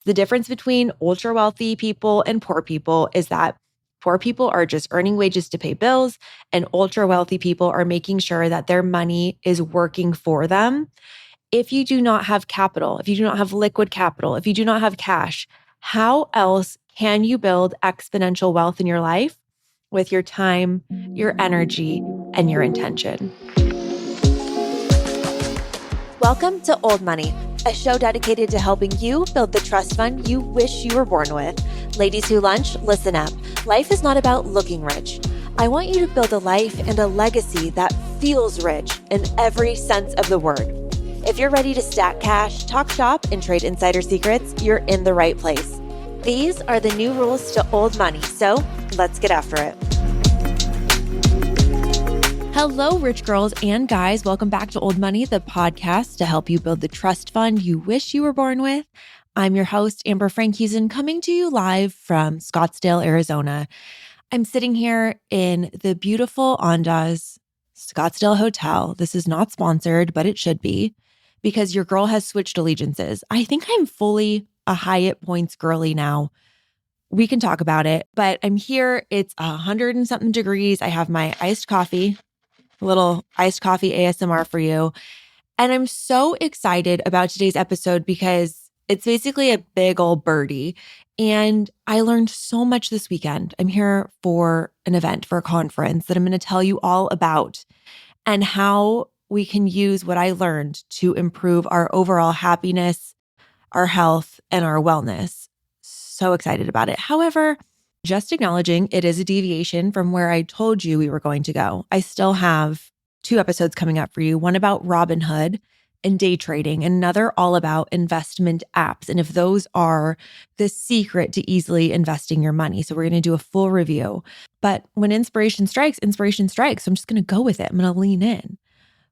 The difference between ultra wealthy people and poor people is that poor people are just earning wages to pay bills, and ultra wealthy people are making sure that their money is working for them. If you do not have capital, if you do not have liquid capital, if you do not have cash, how else can you build exponential wealth in your life? With your time, your energy, and your intention. Welcome to Old Money, a show dedicated to helping you build the trust fund you wish you were born with. Ladies who lunch, listen up. Life is not about looking rich. I want you to build a life and a legacy that feels rich in every sense of the word. If you're ready to stack cash, talk shop, and trade insider secrets, you're in the right place. These are the new rules to old money, so let's get after it. Hello, rich girls and guys. Welcome back to Old Money, the podcast to help you build the trust fund you wish you were born with. I'm your host, Amber Frankhusen, coming to you live from Scottsdale, Arizona. I'm sitting here in the beautiful Andaz Scottsdale Hotel. This is not sponsored, but it should be, because your girl has switched allegiances. I think I'm fully a Hyatt Points girly now. We can talk about it, but I'm here. It's 100 and something degrees. I have my iced coffee, a little iced coffee ASMR for you. And I'm so excited about today's episode because it's basically a big old birdie. And I learned so much this weekend. I'm here for an event, for a conference that I'm going to tell you all about, and how we can use what I learned to improve our overall happiness, our health, and our wellness. So excited about it. However, just acknowledging it is a deviation from where I told you we were going to go. I still have 2 episodes coming up for you, one about Robinhood and day trading, and another all about investment apps, and if those are the secret to easily investing your money. So we're going to do a full review. But when inspiration strikes. So I'm just going to go with it. I'm going to lean in.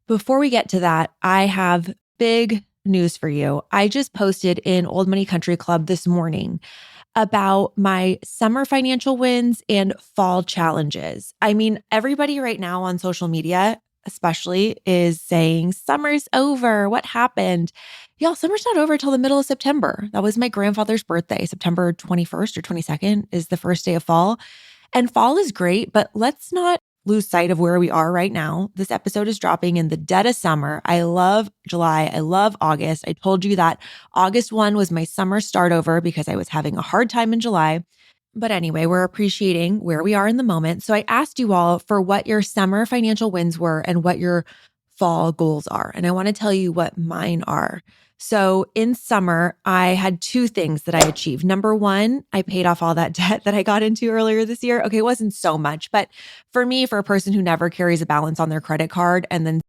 Before we get to that, I have big news for you. I just posted in Old Money Country Club this morning about my summer financial wins and fall challenges. I mean, everybody right now on social media, especially, is saying summer's over. What happened? Y'all, summer's not over till the middle of September. That was my grandfather's birthday. September 21st or 22nd is the first day of fall. And fall is great, but let's not lose sight of where we are right now. This episode is dropping in the dead of summer. I love July. I love August. I told you that August 1 was my summer start over because I was having a hard time in July. But anyway, we're appreciating where we are in the moment. So I asked you all for what your summer financial wins were and what your fall goals are. And I want to tell you what mine are. So in summer, I had 2 things that I achieved. Number 1, I paid off all that debt that I got into earlier this year. Okay, it wasn't so much, but for me, for a person who never carries a balance on their credit card and then,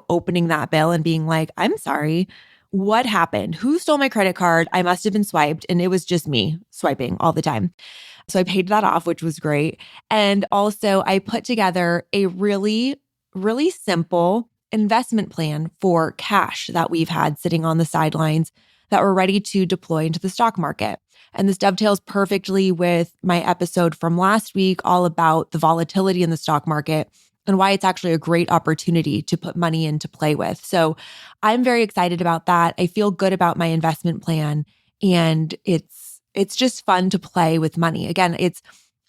opening that bill and being like, I'm sorry, what happened? Who stole my credit card? I must have been swiped, and it was just me swiping all the time. So I paid that off, which was great. And also I put together a really, really simple investment plan for cash that we've had sitting on the sidelines that we're ready to deploy into the stock market. And this dovetails perfectly with my episode from last week, all about the volatility in the stock market and why it's actually a great opportunity to put money in to play with. So I'm very excited about that. I feel good about my investment plan, and it's just fun to play with money. Again,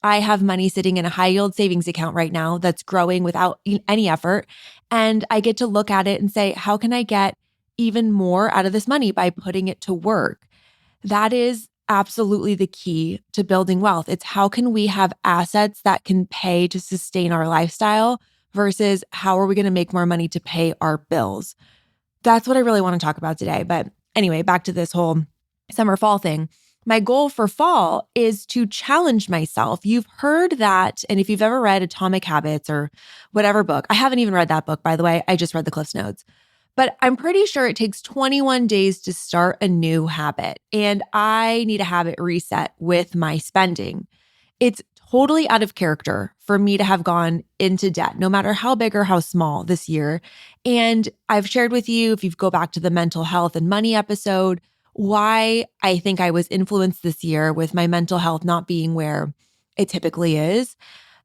I have money sitting in a high yield savings account right now that's growing without any effort. And I get to look at it and say, how can I get even more out of this money by putting it to work? That is absolutely the key to building wealth. It's how can we have assets that can pay to sustain our lifestyle versus how are we going to make more money to pay our bills? That's what I really want to talk about today. But anyway, back to this whole summer fall thing. My goal for fall is to challenge myself. You've heard that, and if you've ever read Atomic Habits or whatever book, I haven't even read that book, by the way. I just read the Cliffs Notes. But I'm pretty sure it takes 21 days to start a new habit, and I need a habit reset with my spending. It's totally out of character for me to have gone into debt, no matter how big or how small, this year. And I've shared with you, if you go back to the mental health and money episode, why I think I was influenced this year with my mental health not being where it typically is,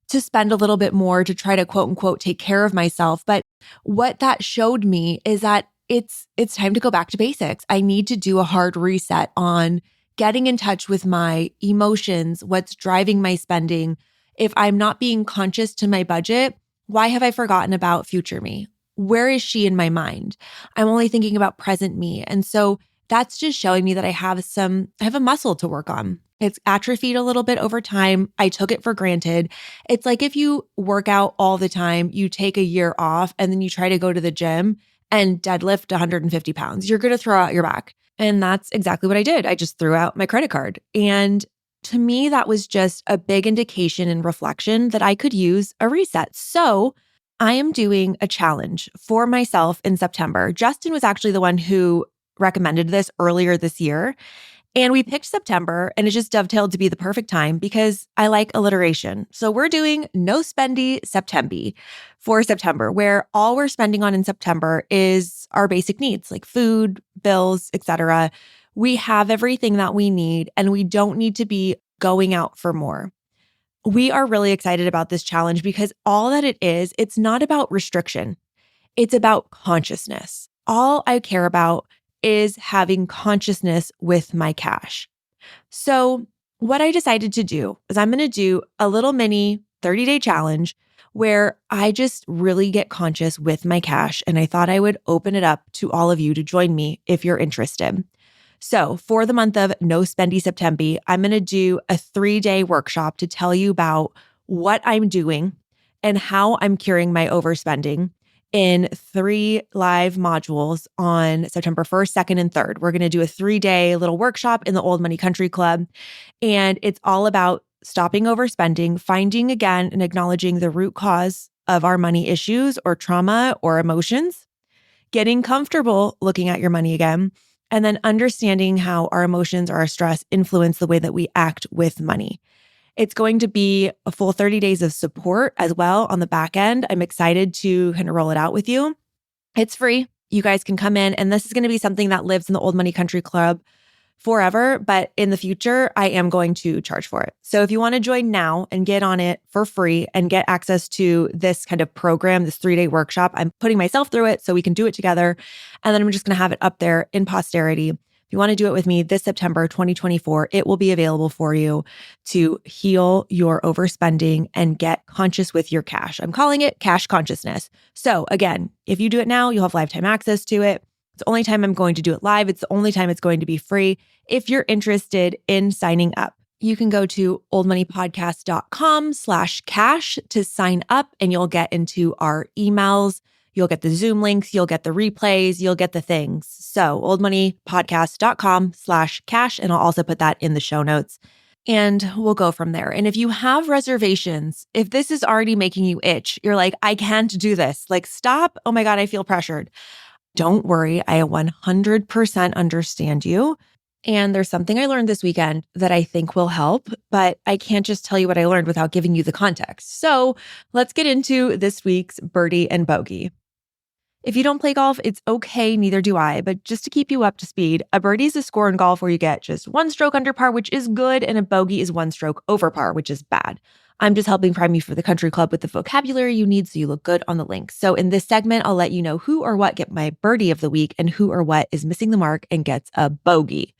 to spend a little bit more to try to quote unquote take care of myself. But what that showed me is that it's time to go back to basics. I need to do a hard reset on getting in touch with my emotions, what's driving my spending. If I'm not being conscious to my budget, why have I forgotten about future me? Where is she in my mind? I'm only thinking about present me. And so that's just showing me that I have a muscle to work on. It's atrophied a little bit over time. I took it for granted. It's like if you work out all the time, you take a year off and then you try to go to the gym and deadlift 150 pounds. You're going to throw out your back. And that's exactly what I did. I just threw out my credit card. And to me, that was just a big indication and reflection that I could use a reset. So I am doing a challenge for myself in September. Justin was actually the one who recommended this earlier this year. And we picked September, and it just dovetailed to be the perfect time because I like alliteration. So we're doing No Spendy September for September, where all we're spending on in September is our basic needs like food, bills, etc. We have everything that we need, and we don't need to be going out for more. We are really excited about this challenge because all that it is, it's not about restriction. It's about consciousness. All I care about is having consciousness with my cash. So what I decided to do is I'm going to do a little mini 30-day challenge where I just really get conscious with my cash. And I thought I would open it up to all of you to join me if you're interested. So for the month of No Spendy September, I'm going to do a 3-day workshop to tell you about what I'm doing and how I'm curing my overspending in 3 live modules on September 1st, 2nd, and 3rd. We're going to do a 3-day little workshop in the Old Money Country Club. And it's all about stopping overspending, finding again and acknowledging the root cause of our money issues or trauma or emotions, getting comfortable looking at your money again, and then understanding how our emotions or our stress influence the way that we act with money. It's going to be a full 30 days of support as well on the back end. I'm excited to kind of roll it out with you. It's free. You guys can come in, and this is going to be something that lives in the Old Money Country Club forever, but in the future, I am going to charge for it. So if you want to join now and get on it for free and get access to this kind of program, this 3-day workshop, I'm putting myself through it so we can do it together. And then I'm just going to have it up there in posterity. If you want to do it with me this September 2024, it will be available for you to heal your overspending and get conscious with your cash. I'm calling it cash consciousness. So again, if you do it now, you'll have lifetime access to it. It's the only time I'm going to do it live. It's the only time it's going to be free. If you're interested in signing up, you can go to oldmoneypodcast.com/cash to sign up, and you'll get into our emails. You'll get the Zoom links, you'll get the replays, you'll get the things. So oldmoneypodcast.com/cash, and I'll also put that in the show notes. And we'll go from there. And if you have reservations, if this is already making you itch, you're like, I can't do this. Like, stop. Oh my God, I feel pressured. Don't worry. I 100% understand you. And there's something I learned this weekend that I think will help, but I can't just tell you what I learned without giving you the context. So let's get into this week's Birdie and Bogey. If you don't play golf, it's okay, neither do I. But just to keep you up to speed, a birdie is a score in golf where you get just 1 stroke under par, which is good, and a bogey is 1 stroke over par, which is bad. I'm just helping prime you for the country club with the vocabulary you need so you look good on the links. So in this segment, I'll let you know who or what get my birdie of the week and who or what is missing the mark and gets a bogey.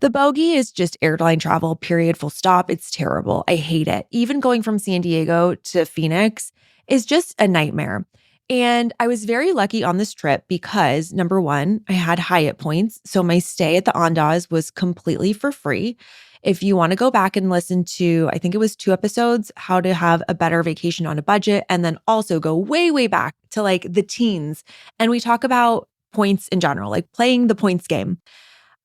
The bogey is just airline travel, period, full stop. It's terrible. I hate it. Even going from San Diego to Phoenix is just a nightmare. And I was very lucky on this trip because, number one, I had Hyatt points. So my stay at the Andaz was completely for free. If you want to go back and listen to, I think it was 2 episodes, how to have a better vacation on a budget, and then also go way, way back to like the teens. And we talk about points in general, like playing the points game.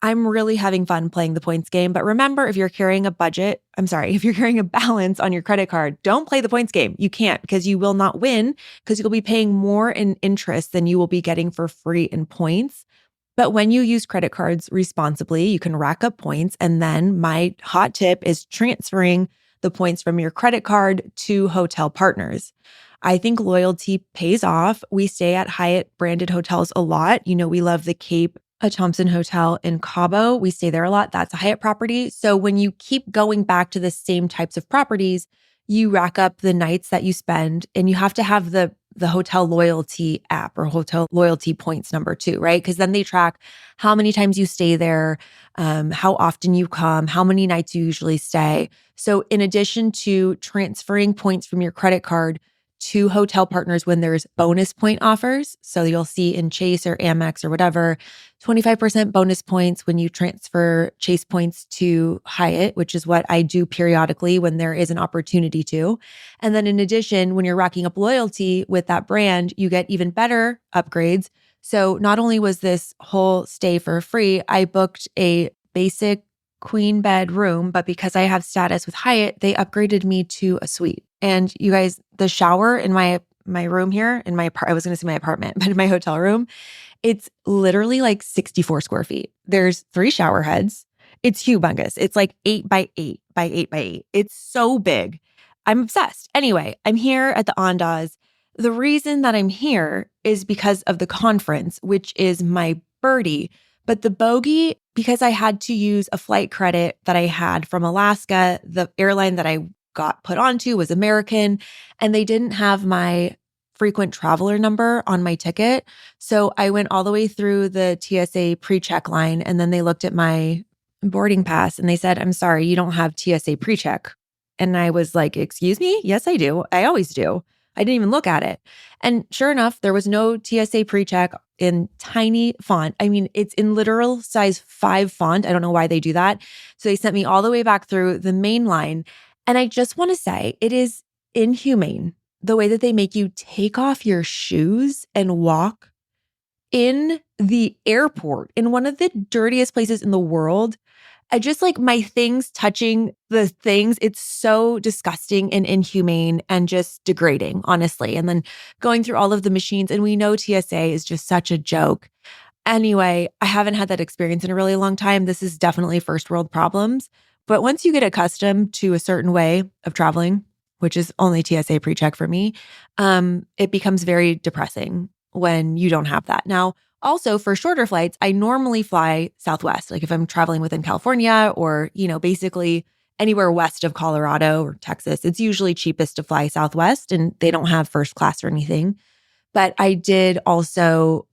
I'm really having fun playing the points game. But remember, if you're carrying a balance on your credit card, don't play the points game. You can't, because you will not win, because you'll be paying more in interest than you will be getting for free in points. But when you use credit cards responsibly, you can rack up points. And then my hot tip is transferring the points from your credit card to hotel partners. I think loyalty pays off. We stay at Hyatt branded hotels a lot. You know, we love the Cape Thompson Hotel in Cabo. We stay there a lot. That's a Hyatt property. So when you keep going back to the same types of properties, you rack up the nights that you spend, and you have to have the the hotel loyalty app or hotel loyalty points number too, right? Because then they track how many times you stay there, how often you come, how many nights you usually stay. So in addition to transferring points from your credit card to hotel partners when there's bonus point offers, so you'll see in Chase or Amex or whatever, 25% bonus points when you transfer Chase points to Hyatt, which is what I do periodically when there is an opportunity to. And then in addition, when you're racking up loyalty with that brand, you get even better upgrades. So not only was this whole stay for free, I booked a basic queen bed room, but because I have status with Hyatt, they upgraded me to a suite. And you guys, the shower in my room here, I was going to say my apartment, but in my hotel room, it's literally like 64 square feet. There's 3 shower heads. It's humongous. It's like 8 by 8 by 8 by 8. It's so big. I'm obsessed. Anyway, I'm here at the Andaz. The reason that I'm here is because of the conference, which is my Birdie. But the bogey, because I had to use a flight credit that I had from Alaska, the airline that I got put onto was American, and they didn't have my frequent traveler number on my ticket. So I went all the way through the TSA pre-check line, and then they looked at my boarding pass and they said, "I'm sorry, you don't have TSA pre-check." And I was like, "Excuse me? Yes, I do. I always do." I didn't even look at it. And sure enough, there was no TSA pre-check in tiny font. I mean, it's in literal size 5 font. I don't know why they do that. So they sent me all the way back through the main line. And I just want to say it is inhumane the way that they make you take off your shoes and walk in the airport in one of the dirtiest places in the world. I just like my things touching the things. It's so disgusting and inhumane and just degrading, honestly. And then going through all of the machines, and we know TSA is just such a joke. Anyway, I haven't had that experience in a really long time. This is definitely first world problems. But once you get accustomed to a certain way of traveling, which is only TSA pre-check for me, it becomes very depressing when you don't have that. Now, also for shorter flights, I normally fly Southwest. Like if I'm traveling within California or, basically anywhere west of Colorado or Texas, it's usually cheapest to fly Southwest and they don't have first class or anything. But I did also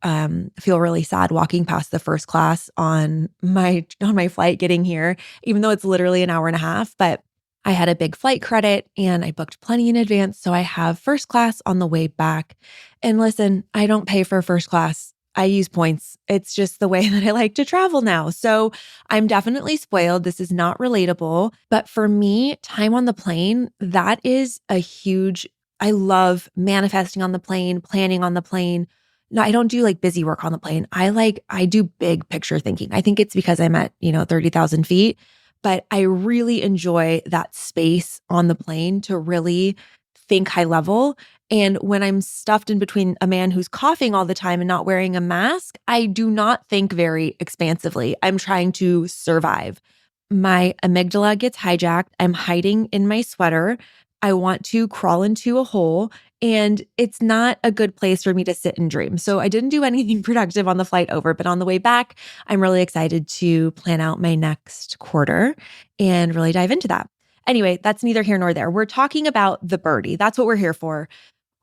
feel really sad walking past the first class on my flight getting here, even though it's literally an hour and a half. But I had a big flight credit and I booked plenty in advance. So I have first class on the way back. And listen, I don't pay for first class. I use points. It's just the way that I like to travel now. So I'm definitely spoiled. This is not relatable. But for me, time on the plane, that is a huge, I love manifesting on the plane, planning on the plane. No, I don't do like busy work on the plane. I do big picture thinking. I think it's because I'm at, 30,000 feet, but I really enjoy that space on the plane to really think high level. And when I'm stuffed in between a man who's coughing all the time and not wearing a mask, I do not think very expansively. I'm trying to survive. My amygdala gets hijacked. I'm hiding in my sweater. I want to crawl into a hole, and it's not a good place for me to sit and dream. So I didn't do anything productive on the flight over, but on the way back, I'm really excited to plan out my next quarter and really dive into that. Anyway, that's neither here nor there. We're talking about the Birdie. That's what we're here for.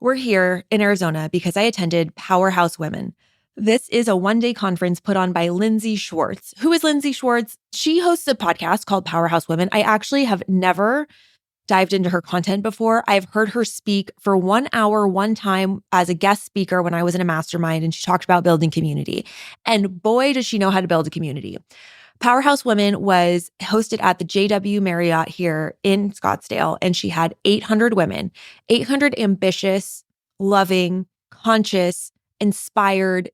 We're here in Arizona because I attended Powerhouse Women. This is a one-day conference put on by Lindsay Schwartz. Who is Lindsay Schwartz? She hosts a podcast called Powerhouse Women. I actually have never dived into her content before. I've heard her speak for 1 hour one time as a guest speaker when I was in a mastermind, and she talked about building community. And boy, does she know how to build a community. Powerhouse Women was hosted at the JW Marriott here in Scottsdale, and she had 800 women, 800 ambitious, loving, conscious, inspiring,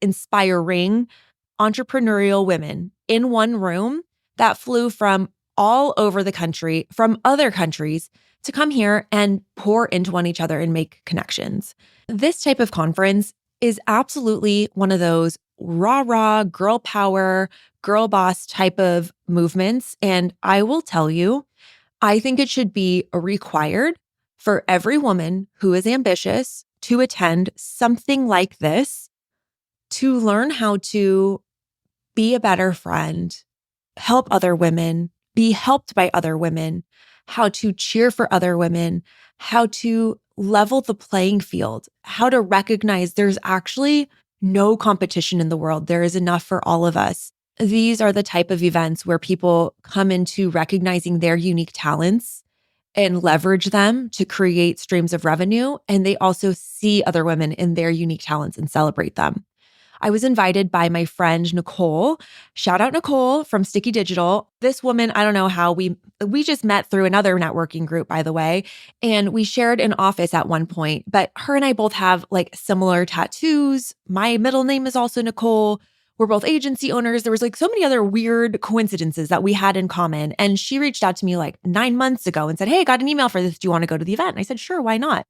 entrepreneurial women in one room that flew from all over the country, from other countries, to come here and pour into each other and make connections. This type of conference is absolutely one of those rah-rah, girl power, girl boss type of movements. And I will tell you, I think it should be required for every woman who is ambitious to attend something like this, to learn how to be a better friend, help other women, be helped by other women, how to cheer for other women, how to level the playing field, how to recognize there's actually no competition in the world. There is enough for all of us. These are the type of events where people come into recognizing their unique talents and leverage them to create streams of revenue. And they also see other women in their unique talents and celebrate them. I was invited by my friend Nicole. Shout out Nicole from Sticky Digital. This woman, I don't know how we just met through another networking group, by the way, and we shared an office at one point, but her and I both have like similar tattoos. My middle name is also Nicole. We're both agency owners. There was like so many other weird coincidences that we had in common. And she reached out to me like 9 months ago and said, "Hey, I got an email for this. Do you want to go to the event?" And I said, "Sure, why not?"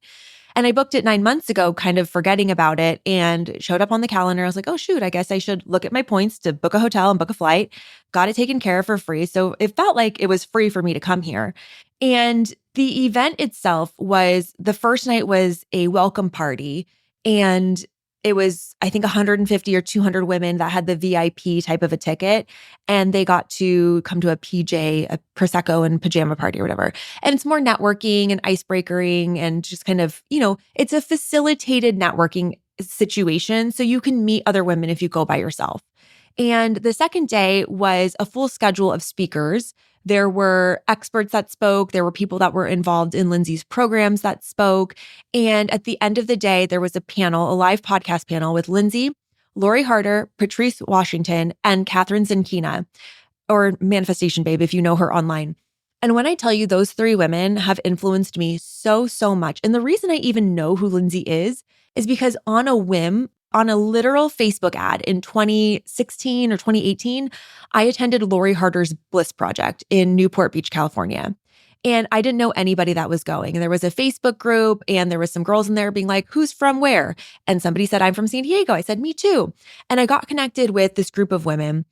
And I booked it 9 months ago, kind of forgetting about it, and showed up on the calendar. I was like, oh, shoot, I guess I should look at my points to book a hotel and book a flight. Got it taken care of for free. So it felt like it was free for me to come here. And the event itself was, the first night was a welcome party. And it was, I think, 150 or 200 women that had the VIP type of a ticket. And they got to come to a PJ, a Prosecco and pajama party or whatever. And it's more networking and icebreakering and just kind of, it's a facilitated networking situation. So you can meet other women if you go by yourself. And the second day was a full schedule of speakers. There were experts that spoke. There were people that were involved in Lindsay's programs that spoke. And at the end of the day, there was a panel, a live podcast panel with Lindsay, Lori Harder, Patrice Washington, and Catherine Zankina, or Manifestation Babe, if you know her online. And when I tell you those three women have influenced me so, so much. And the reason I even know who Lindsay is because on a whim, on a literal Facebook ad in 2016 or 2018, I attended Lori Harder's Bliss Project in Newport Beach, California. And I didn't know anybody that was going. And there was a Facebook group and there was some girls in there being like, who's from where? And somebody said, I'm from San Diego. I said, me too. And I got connected with this group of women.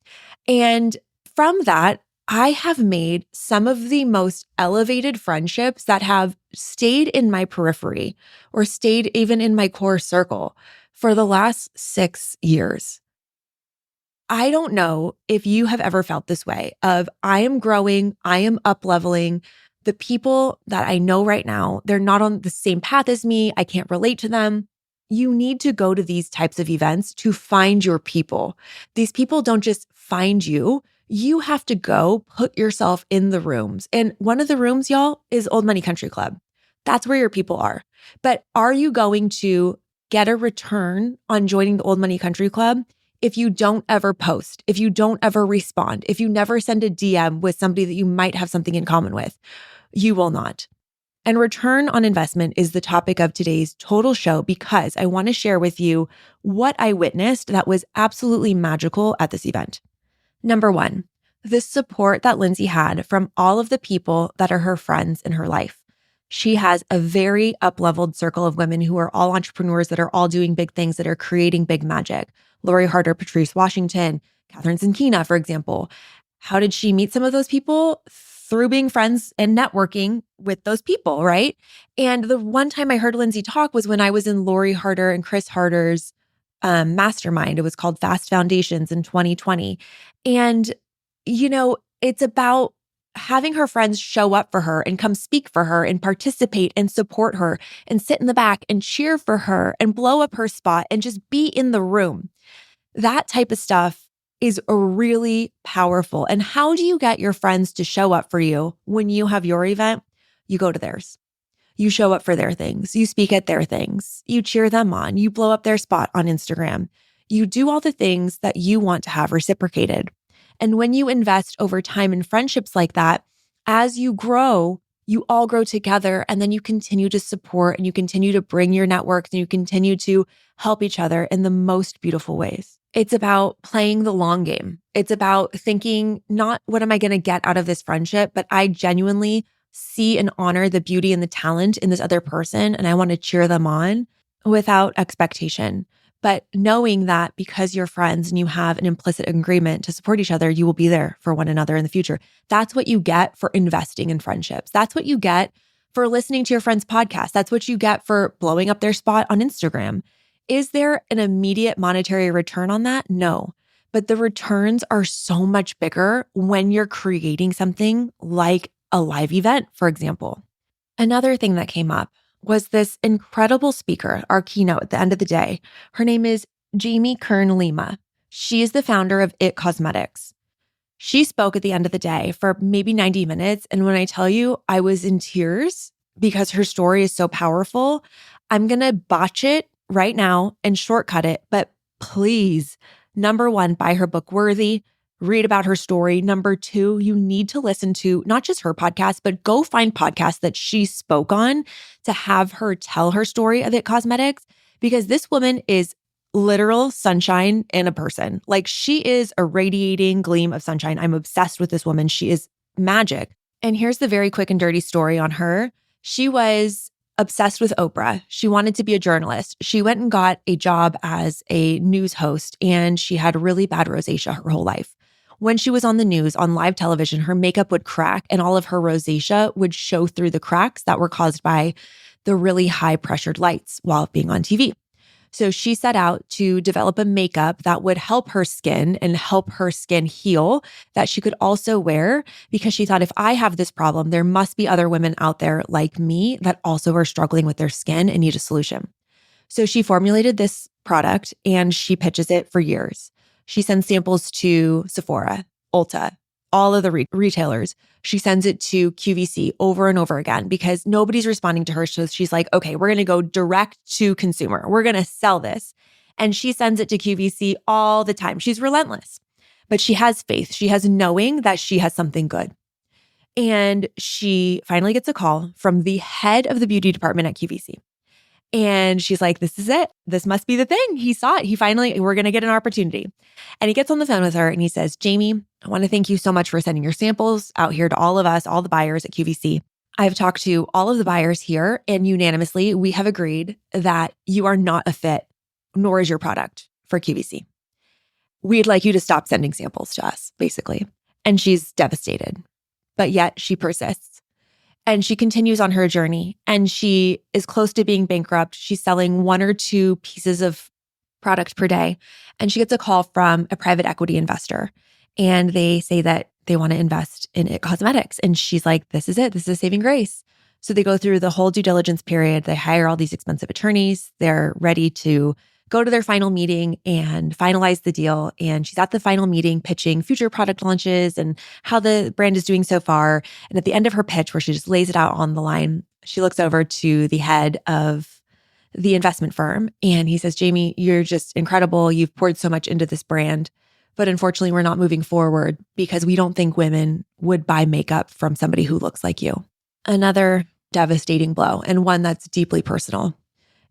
And from that, I have made some of the most elevated friendships that have stayed in my periphery or stayed even in my core circle for the last 6 years. I don't know if you have ever felt this way of I am growing, I am up leveling. The people that I know right now, they're not on the same path as me. I can't relate to them. You need to go to these types of events to find your people. These people don't just find you. You have to go put yourself in the rooms. And one of the rooms, y'all, is Old Money Country Club. That's where your people are. But are you going to get a return on joining the Old Money Country Club if you don't ever post, if you don't ever respond, if you never send a DM with somebody that you might have something in common with? You will not. And return on investment is the topic of today's total show because I want to share with you what I witnessed that was absolutely magical at this event. Number one, the support that Lindsay had from all of the people that are her friends in her life. She has a very up-leveled circle of women who are all entrepreneurs that are all doing big things, that are creating big magic. Lori Harder, Patrice Washington, Catherine Zankina, for example. How did she meet some of those people? Through being friends and networking with those people, right? And the one time I heard Lindsay talk was when I was in Lori Harder and Chris Harder's mastermind. It was called Fast Foundations in 2020. And, it's about having her friends show up for her and come speak for her and participate and support her and sit in the back and cheer for her and blow up her spot and just be in the room. That type of stuff is really powerful. And how do you get your friends to show up for you when you have your event? You go to theirs. You show up for their things. You speak at their things. You cheer them on. You blow up their spot on Instagram. You do all the things that you want to have reciprocated. And when you invest over time in friendships like that, as you grow, you all grow together and then you continue to support and you continue to bring your networks and you continue to help each other in the most beautiful ways. It's about playing the long game. It's about thinking, not what am I going to get out of this friendship, but I genuinely see and honor the beauty and the talent in this other person and I want to cheer them on without expectation. But knowing that because you're friends and you have an implicit agreement to support each other, you will be there for one another in the future. That's what you get for investing in friendships. That's what you get for listening to your friend's podcast. That's what you get for blowing up their spot on Instagram. Is there an immediate monetary return on that? No. But the returns are so much bigger when you're creating something like a live event, for example. Another thing that came up was this incredible speaker, our keynote at the end of the day. Her name is Kern Lima. She is the founder of It Cosmetics. She spoke at the end of the day for maybe 90 minutes. And when I tell you, I was in tears because her story is so powerful. I'm going to botch it right now and shortcut it. But please, number one, buy her book Worthy, read about her story. Number two, you need to listen to not just her podcast, but go find podcasts that she spoke on to have her tell her story of It Cosmetics, because this woman is literal sunshine in a person. Like, she is a radiating gleam of sunshine. I'm obsessed with this woman. She is magic. And here's the very quick and dirty story on her. She was obsessed with Oprah. She wanted to be a journalist. She went and got a job as a news host, and she had really bad rosacea her whole life. When she was on the news, on live television, her makeup would crack and all of her rosacea would show through the cracks that were caused by the really high pressured lights while being on TV. So she set out to develop a makeup that would help her skin and help her skin heal, that she could also wear, because she thought, if I have this problem, there must be other women out there like me that also are struggling with their skin and need a solution. So she formulated this product and she pitches it for years. She sends samples to Sephora, Ulta, all of the retailers. She sends it to QVC over and over again because nobody's responding to her. So she's like, okay, we're going to go direct to consumer. We're going to sell this. And she sends it to QVC all the time. She's relentless, but she has faith. She has knowing that she has something good. And she finally gets a call from the head of the beauty department at QVC. And she's like, this is it. This must be the thing. He saw it. We're going to get an opportunity. And he gets on the phone with her and he says, Jamie, I want to thank you so much for sending your samples out here to all of us, all the buyers at QVC. I've talked to all of the buyers here, and unanimously, we have agreed that you are not a fit, nor is your product for QVC. We'd like you to stop sending samples to us, basically. And she's devastated, but yet she persists. And she continues on her journey, and she is close to being bankrupt. She's selling 1 or 2 pieces of product per day. And she gets a call from a private equity investor, and they say that they want to invest in It Cosmetics. And she's like, this is it. This is a saving grace. So they go through the whole due diligence period. They hire all these expensive attorneys. They're ready to go to their final meeting and finalize the deal. And she's at the final meeting pitching future product launches and how the brand is doing so far. And at the end of her pitch, where she just lays it out on the line, she looks over to the head of the investment firm and he says, Jamie, you're just incredible. You've poured so much into this brand, but unfortunately, we're not moving forward because we don't think women would buy makeup from somebody who looks like you. Another devastating blow, and one that's deeply personal.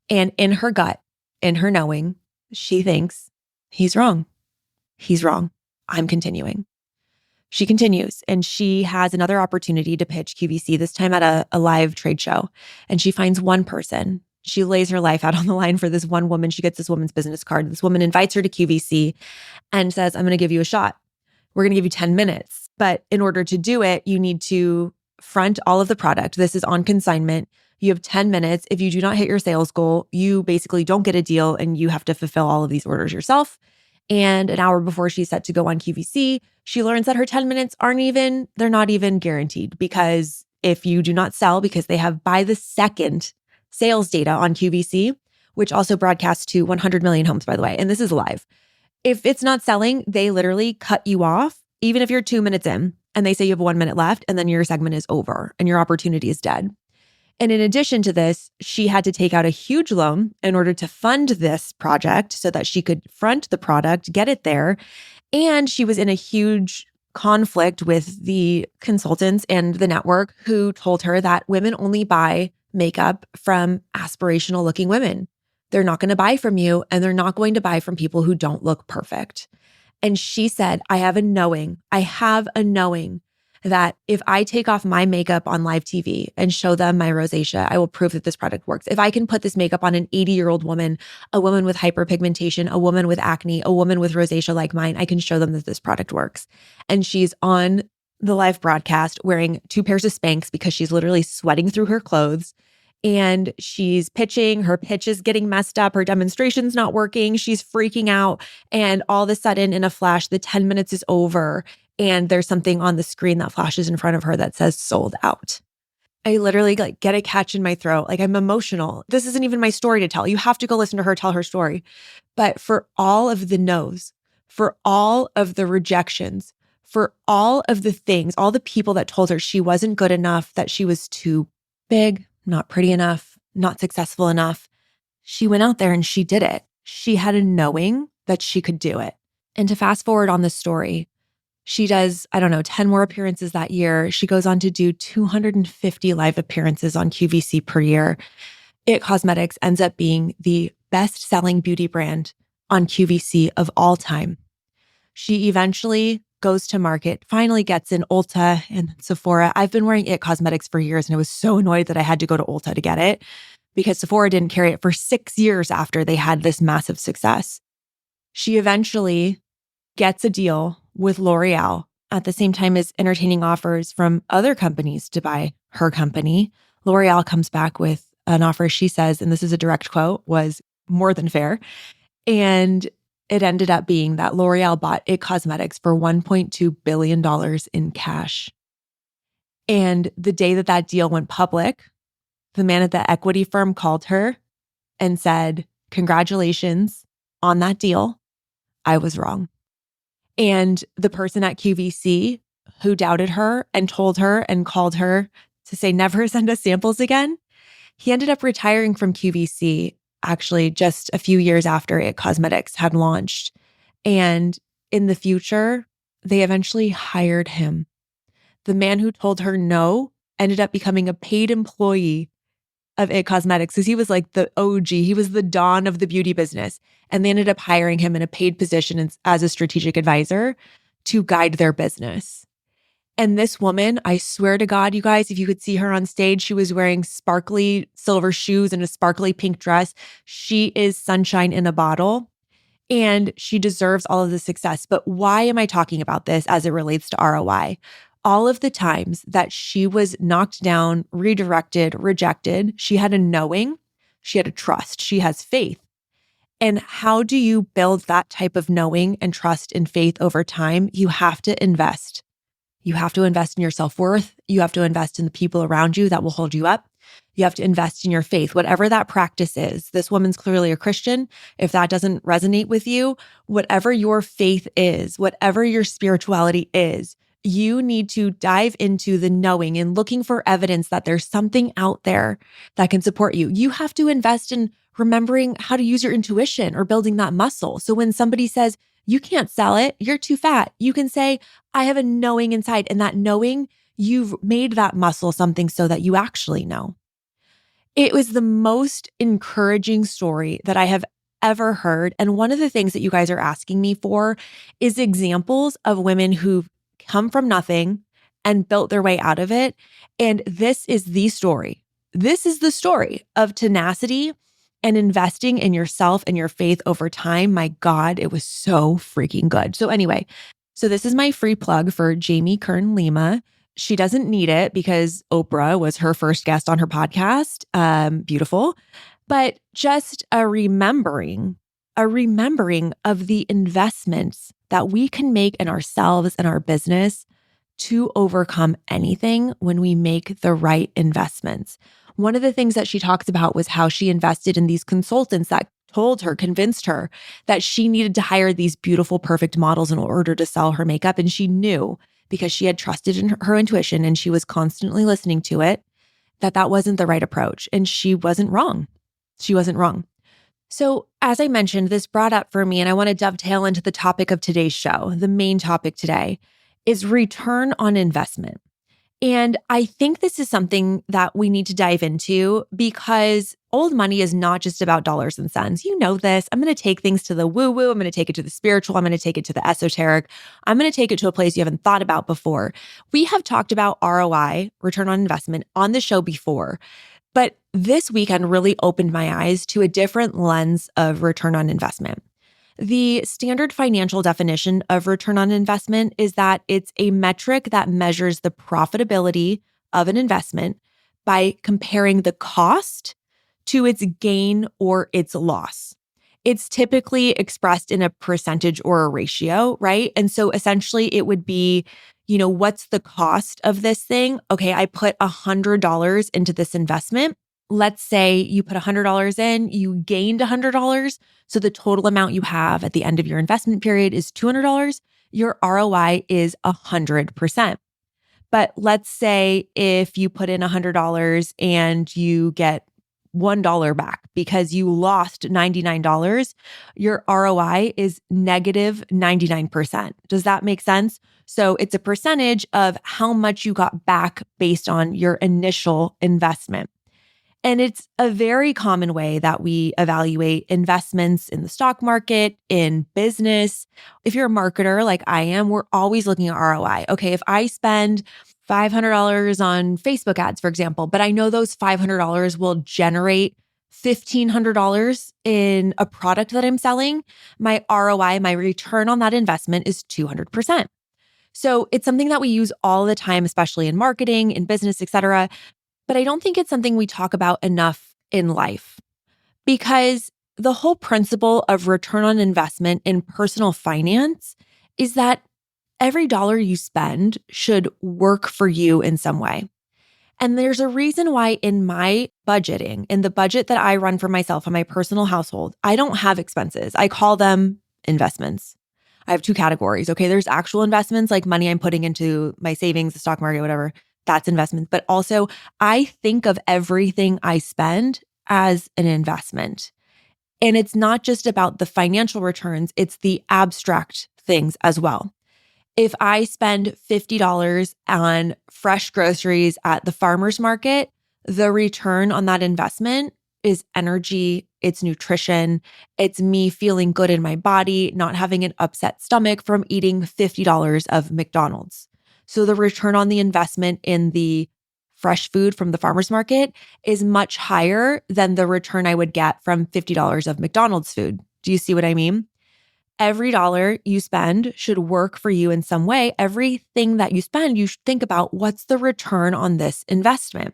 And in her gut, in her knowing, she thinks, he's wrong. He's wrong. I'm continuing. She continues, and she has another opportunity to pitch QVC, this time at a live trade show. And she finds one person. She lays her life out on the line for this one woman. She gets this woman's business card. This woman invites her to QVC and says, I'm going to give you a shot. We're going to give you 10 minutes. But in order to do it, you need to front all of the product. This is on consignment. You have 10 minutes. If you do not hit your sales goal, you basically don't get a deal and you have to fulfill all of these orders yourself. And an hour before she's set to go on QVC, she learns that her 10 minutes they're not even guaranteed, because if you do not sell, because they have by the second sales data on QVC, which also broadcasts to 100 million homes, by the way, and this is live. If it's not selling, they literally cut you off, even if you're 2 minutes in and they say you have 1 minute left, and then your segment is over and your opportunity is dead. And in addition to this, she had to take out a huge loan in order to fund this project so that she could front the product, get it there. And she was in a huge conflict with the consultants and the network who told her that women only buy makeup from aspirational looking women. They're not going to buy from you, and they're not going to buy from people who don't look perfect. And she said, I have a knowing that if I take off my makeup on live TV and show them my rosacea, I will prove that this product works. If I can put this makeup on an 80-year-old woman, a woman with hyperpigmentation, a woman with acne, a woman with rosacea like mine, I can show them that this product works. And she's on the live broadcast wearing 2 pairs of Spanx because she's literally sweating through her clothes. And she's pitching, her pitch is getting messed up, her demonstration's not working, she's freaking out. And all of a sudden, in a flash, the 10 minutes is over. And there's something on the screen that flashes in front of her that says sold out. I literally get a catch in my throat. I'm emotional. This isn't even my story to tell. You have to go listen to her tell her story. But for all of the no's, for all of the rejections, for all of the things, all the people that told her she wasn't good enough, that she was too big, not pretty enough, not successful enough, she went out there and she did it. She had a knowing that she could do it. And to fast forward on this story, she does, 10 more appearances that year. She goes on to do 250 live appearances on QVC per year. It Cosmetics ends up being the best-selling beauty brand on QVC of all time. She eventually goes to market, finally gets in Ulta and Sephora. I've been wearing It Cosmetics for years, and I was so annoyed that I had to go to Ulta to get it because Sephora didn't carry it for 6 years after they had this massive success. She eventually gets a deal with L'Oreal at the same time as entertaining offers from other companies to buy her company. L'Oreal comes back with an offer, she says, and this is a direct quote, was more than fair. And it ended up being that L'Oreal bought It Cosmetics for $1.2 billion in cash. And the day that that deal went public, the man at the equity firm called her and said, "Congratulations on that deal. I was wrong." And the person at QVC who doubted her and told her and called her to say, "Never send us samples again," he ended up retiring from QVC actually just a few years after It Cosmetics had launched. And in the future, they eventually hired him. The man who told her no ended up becoming a paid employee of It Cosmetics because he was like the OG. He was the dawn of the beauty business. And they ended up hiring him in a paid position as a strategic advisor to guide their business. And this woman, I swear to God, you guys, if you could see her on stage, she was wearing sparkly silver shoes and a sparkly pink dress. She is sunshine in a bottle, and she deserves all of the success. But why am I talking about this as it relates to ROI? All of the times that she was knocked down, redirected, rejected, she had a knowing, she had a trust, she has faith. And how do you build that type of knowing and trust and faith over time? You have to invest. You have to invest in your self-worth. You have to invest in the people around you that will hold you up. You have to invest in your faith, whatever that practice is. This woman's clearly a Christian. If that doesn't resonate with you, whatever your faith is, whatever your spirituality is, you need to dive into the knowing and looking for evidence that there's something out there that can support you. You have to invest in remembering how to use your intuition or building that muscle. So when somebody says, "You can't sell it, you're too fat," you can say, "I have a knowing inside." And that knowing, you've made that muscle something so that you actually know. It was the most encouraging story that I have ever heard. And one of the things that you guys are asking me for is examples of women who've come from nothing and built their way out of it. And this is the story. This is the story of tenacity and investing in yourself and your faith over time. My God, it was so freaking good. So anyway, this is my free plug for Jamie Kern Lima. She doesn't need it because Oprah was her first guest on her podcast. Beautiful. But just a remembering of the investments that we can make in ourselves and our business to overcome anything when we make the right investments. One of the things that she talks about was how she invested in these consultants that convinced her that she needed to hire these beautiful, perfect models in order to sell her makeup. And she knew, because she had trusted in her intuition and she was constantly listening to it, that wasn't the right approach. And she wasn't wrong. She wasn't wrong. So as I mentioned, this brought up for me, and I want to dovetail into the topic of today's show. The main topic today is return on investment. And I think this is something that we need to dive into because old money is not just about dollars and cents. You know this. I'm going to take things to the woo-woo. I'm going to take it to the spiritual. I'm going to take it to the esoteric. I'm going to take it to a place you haven't thought about before. We have talked about ROI, return on investment, on the show before. But this weekend really opened my eyes to a different lens of return on investment. The standard financial definition of return on investment is that it's a metric that measures the profitability of an investment by comparing the cost to its gain or its loss. it's typically expressed in a percentage or a ratio, right? And so essentially it would be, what's the cost of this thing? Okay, I put $100 into this investment. Let's say you put $100 in, you gained $100. So the total amount you have at the end of your investment period is $200. Your ROI is 100%. But let's say if you put in $100 and you get $1 back because you lost $99, your ROI is negative 99%. Does that make sense? So it's a percentage of how much you got back based on your initial investment. And it's a very common way that we evaluate investments in the stock market, in business. If you're a marketer like I am, we're always looking at ROI. Okay, if I spend $500 on Facebook ads, for example, but I know those $500 will generate $1,500 in a product that I'm selling, my ROI, my return on that investment is 200%. So it's something that we use all the time, especially in marketing, in business, et cetera. But I don't think it's something we talk about enough in life, because the whole principle of return on investment in personal finance is that every dollar you spend should work for you in some way. And there's a reason why in my budgeting, in the budget that I run for myself and my personal household, I don't have expenses. I call them investments. I have two categories. Okay, there's actual investments like money I'm putting into my savings, the stock market, whatever. That's investment. But also, I think of everything I spend as an investment. And it's not just about the financial returns, it's the abstract things as well. If I spend $50 on fresh groceries at the farmer's market, the return on that investment is energy, it's nutrition, it's me feeling good in my body, not having an upset stomach from eating $50 of McDonald's. So the return on the investment in the fresh food from the farmer's market is much higher than the return I would get from $50 of McDonald's food. Do you see what I mean? Every dollar you spend should work for you in some way. Everything that you spend, you should think about what's the return on this investment.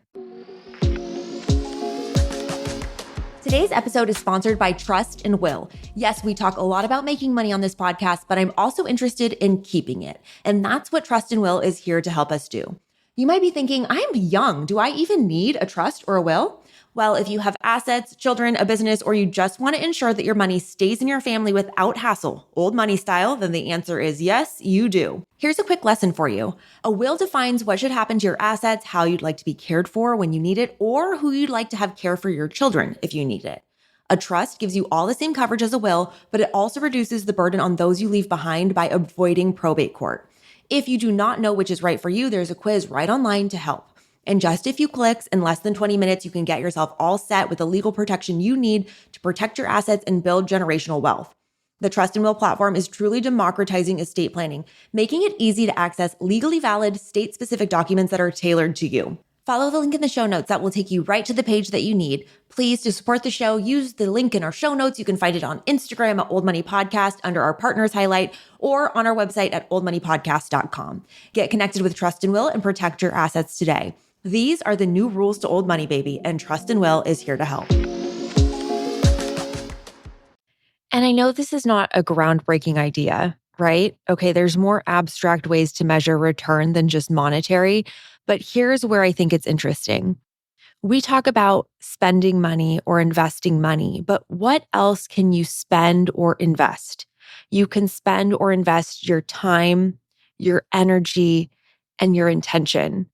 Today's episode is sponsored by Trust and Will. Yes, we talk a lot about making money on this podcast, but I'm also interested in keeping it. And that's what Trust and Will is here to help us do. You might be thinking, I'm young. Do I even need a trust or a will? Well, if you have assets, children, a business, or you just want to ensure that your money stays in your family without hassle, old money style, then the answer is yes, you do. Here's a quick lesson for you. A will defines what should happen to your assets, how you'd like to be cared for when you need it, or who you'd like to have care for your children if you need it. A trust gives you all the same coverage as a will, but it also reduces the burden on those you leave behind by avoiding probate court. If you do not know which is right for you, there's a quiz right online to help. In just a few clicks, in less than 20 minutes, you can get yourself all set with the legal protection you need to protect your assets and build generational wealth. The Trust and Will platform is truly democratizing estate planning, making it easy to access legally valid, state-specific documents that are tailored to you. Follow the link in the show notes that will take you right to the page that you need. Please, to support the show, use the link in our show notes. You can find it on Instagram at Old Money Podcast under our partners highlight or on our website at oldmoneypodcast.com. Get connected with Trust and Will and protect your assets today. These are the new rules to old money, baby, and Trust and Will is here to help. And I know this is not a groundbreaking idea, right? Okay, there's more abstract ways to measure return than just monetary, but here's where I think it's interesting. We talk about spending money or investing money, but what else can you spend or invest? You can spend or invest your time, your energy, and your intention.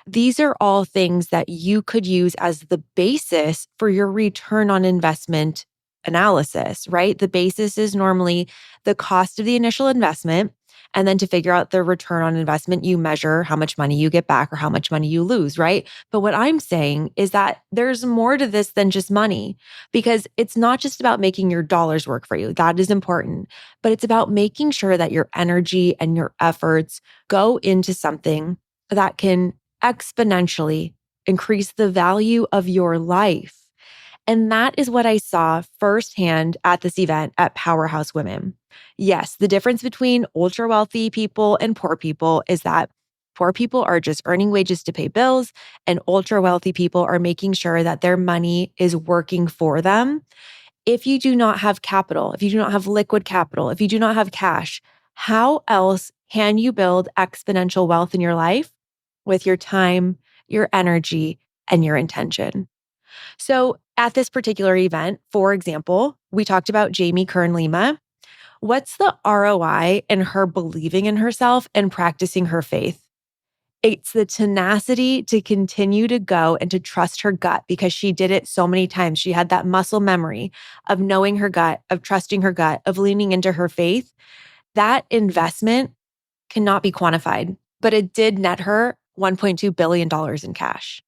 These are all things that you could use as the basis for your return on investment analysis, right? The basis is normally the cost of the initial investment. And then to figure out the return on investment, you measure how much money you get back or how much money you lose, right? But what I'm saying is that there's more to this than just money, because it's not just about making your dollars work for you. That is important, but it's about making sure that your energy and your efforts go into something that can exponentially increase the value of your life. And that is what I saw firsthand at this event at Powerhouse Women. Yes, the difference between ultra wealthy people and poor people is that poor people are just earning wages to pay bills, and ultra wealthy people are making sure that their money is working for them. If you do not have capital, if you do not have liquid capital, if you do not have cash, how else can you build exponential wealth in your life? With your time, your energy, and your intention. So at this particular event, for example, we talked about Jamie Kern Lima. What's the ROI in her believing in herself and practicing her faith? It's the tenacity to continue to go and to trust her gut because she did it so many times. She had that muscle memory of knowing her gut, of trusting her gut, of leaning into her faith. That investment cannot be quantified, but it did net her $1.2 billion in cash.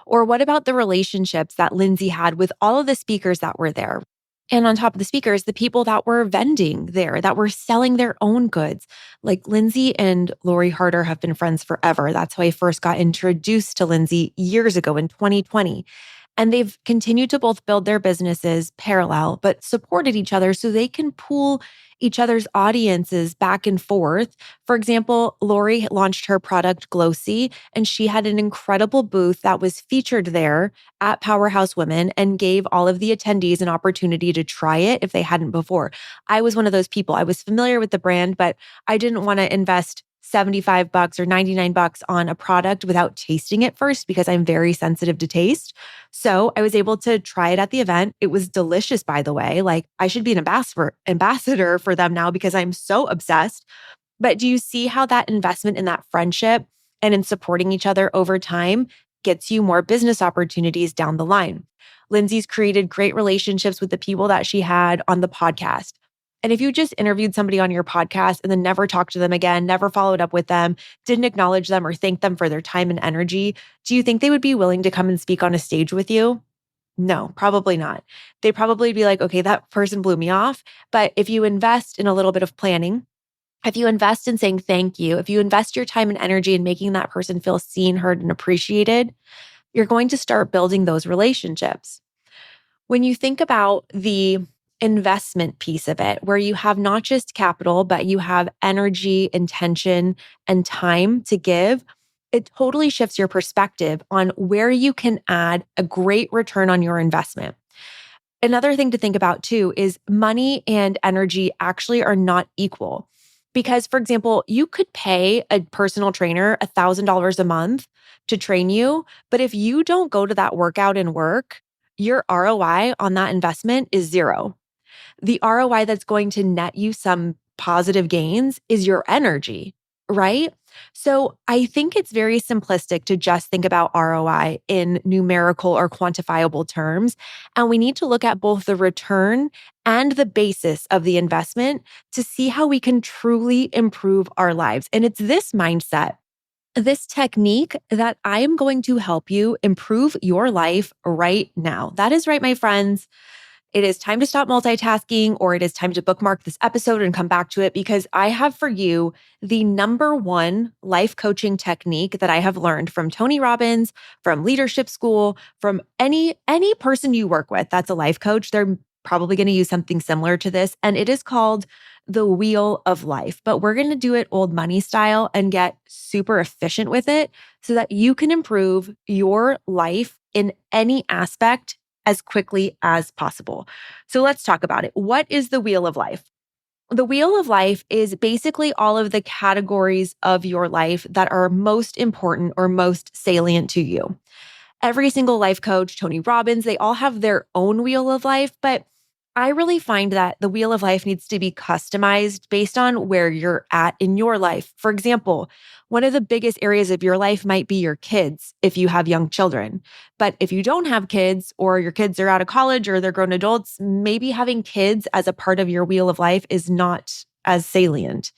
Or what about the relationships that Lindsay had with all of the speakers that were there? And on top of the speakers, the people that were vending there, that were selling their own goods. Like Lindsay and Lori Harder have been friends forever. That's how I first got introduced to Lindsay years ago in 2020. And they've continued to both build their businesses parallel, but supported each other so they can pool each other's audiences back and forth. For example, Lori launched her product Glossy, and she had an incredible booth that was featured there at Powerhouse Women and gave all of the attendees an opportunity to try it if they hadn't before. I was one of those people. I was familiar with the brand, but I didn't want to invest $75 or $99 on a product without tasting it first because I'm very sensitive to taste. So I was able to try it at the event. It was delicious, by the way. Like I should be an ambassador for them now because I'm so obsessed. But do you see how that investment in that friendship and in supporting each other over time gets you more business opportunities down the line? Lindsay's created great relationships with the people that she had on the podcast. And if you just interviewed somebody on your podcast and then never talked to them again, never followed up with them, didn't acknowledge them or thank them for their time and energy, do you think they would be willing to come and speak on a stage with you? No, probably not. They'd probably be like, okay, that person blew me off. But if you invest in a little bit of planning, if you invest in saying thank you, if you invest your time and energy in making that person feel seen, heard, and appreciated, you're going to start building those relationships. When you think about the investment piece of it, where you have not just capital, but you have energy, intention, and time to give, it totally shifts your perspective on where you can add a great return on your investment. Another thing to think about too is money and energy actually are not equal. Because, for example, you could pay a personal trainer $1,000 a month to train you, but if you don't go to that workout and work, your ROI on that investment is zero. The ROI that's going to net you some positive gains is your energy, right? So I think it's very simplistic to just think about ROI in numerical or quantifiable terms. And we need to look at both the return and the basis of the investment to see how we can truly improve our lives. And it's this mindset, this technique that I am going to help you improve your life right now. That is right, my friends. It is time to stop multitasking, or it is time to bookmark this episode and come back to it because I have for you the number one life coaching technique that I have learned from Tony Robbins, from leadership school, from any person you work with that's a life coach. They're probably going to use something similar to this, and it is called the Wheel of Life. But we're going to do it old money style and get super efficient with it so that you can improve your life in any aspect as quickly as possible. So let's talk about it. What is the Wheel of Life? The Wheel of Life is basically all of the categories of your life that are most important or most salient to you. Every single life coach, Tony Robbins, they all have their own Wheel of Life, but I really find that the Wheel of Life needs to be customized based on where you're at in your life. For example, one of the biggest areas of your life might be your kids if you have young children. But if you don't have kids, or your kids are out of college or they're grown adults, maybe having kids as a part of your Wheel of Life is not as salient.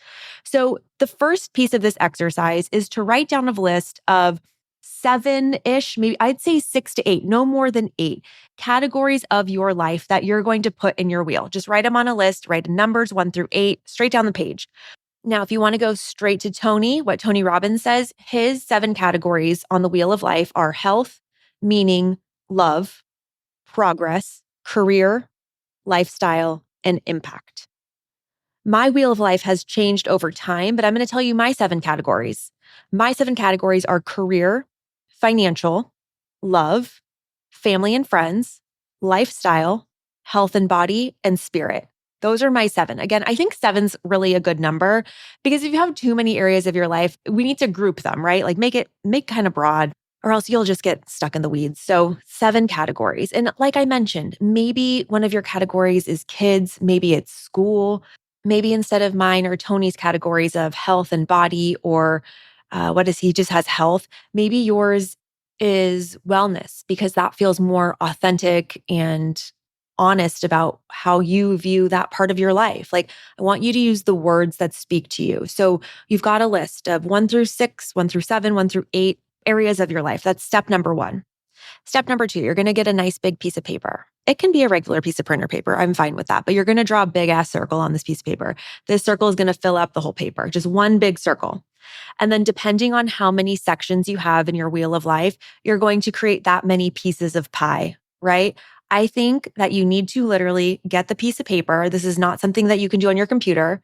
So the first piece of this exercise is to write down a list of 7-ish, maybe I'd say 6 to 8, no more than 8 categories of your life that you're going to put in your wheel. Just write them on a list, write numbers 1 through 8, straight down the page. Now, if you want to go straight to Tony, what Tony Robbins says, his 7 categories on the Wheel of Life are health, meaning, love, progress, career, lifestyle, and impact. My Wheel of Life has changed over time, but I'm going to tell you my 7 categories. My 7 categories are career, financial, love, family and friends, lifestyle, health and body, and spirit. Those are my 7. Again, I think 7's really a good number because if you have too many areas of your life, we need to group them, right? Like make kind of broad or else you'll just get stuck in the weeds. So 7 categories. And like I mentioned, maybe one of your categories is kids, maybe it's school, maybe instead of mine or Tony's categories of health and body or what is he just has health, maybe yours is wellness because that feels more authentic and honest about how you view that part of your life. Like, I want you to use the words that speak to you. So you've got a list of 1 through 6, 1 through 7, 1 through 8 areas of your life. That's step number 1. Step number 2, you're going to get a nice big piece of paper. It can be a regular piece of printer paper. I'm fine with that. But you're going to draw a big ass circle on this piece of paper. This circle is going to fill up the whole paper, just one big circle. And then depending on how many sections you have in your wheel of life, you're going to create that many pieces of pie, right? I think that you need to literally get the piece of paper. This is not something that you can do on your computer.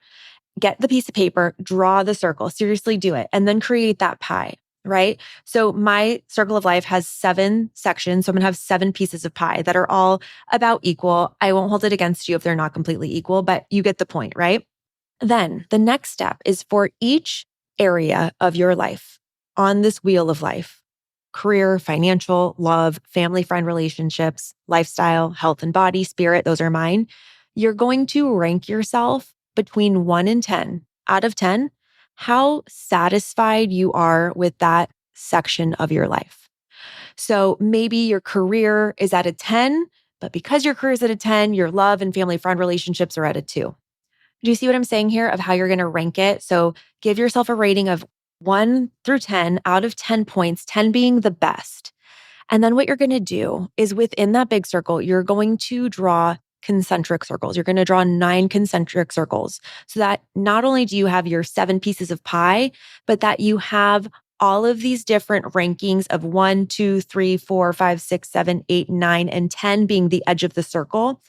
Get the piece of paper, draw the circle, seriously do it, and then create that pie, right? So my circle of life has 7 sections. So I'm going to have 7 pieces of pie that are all about equal. I won't hold it against you if they're not completely equal, but you get the point, right? Then the next step is for each area of your life on this wheel of life, career, financial, love, family, friend relationships, lifestyle, health and body, spirit, those are mine. You're going to rank yourself between 1 and 10. Out of 10, how satisfied you are with that section of your life. So maybe your career is at a 10, but because your career is at a 10, your love and family, friend relationships are at a 2. Do you see what I'm saying here of how you're going to rank it? So give yourself a rating of 1 through 10 out of 10 points, 10 being the best. And then what you're going to do is within that big circle, you're going to draw concentric circles. You're going to draw 9 concentric circles so that not only do you have your 7 pieces of pie, but that you have all of these different rankings of 1, 2, 3, 4, 5, 6, 7, 8, 9, and 10 being the edge of the circle.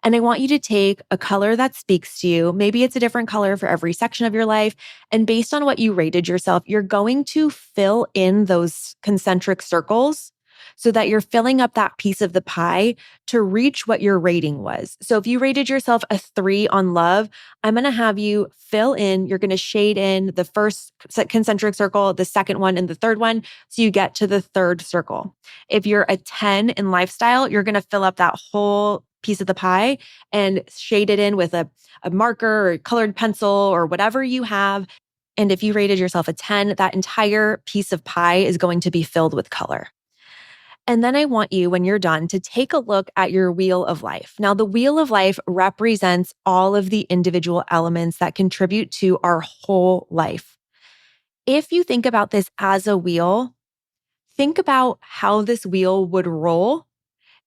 And I want you to take a color that speaks to you. Maybe it's a different color for every section of your life. And based on what you rated yourself, you're going to fill in those concentric circles so that you're filling up that piece of the pie to reach what your rating was. So if you rated yourself a 3 on love, I'm going to have you fill in, you're going to shade in the first concentric circle, the second one, and the third one. So you get to the third circle. If you're a 10 in lifestyle, you're going to fill up that whole piece of the pie and shade it in with a marker or colored pencil or whatever you have. And if you rated yourself a 10, that entire piece of pie is going to be filled with color. And then I want you, when you're done, to take a look at your wheel of life. Now, the wheel of life represents all of the individual elements that contribute to our whole life. If you think about this as a wheel, think about how this wheel would roll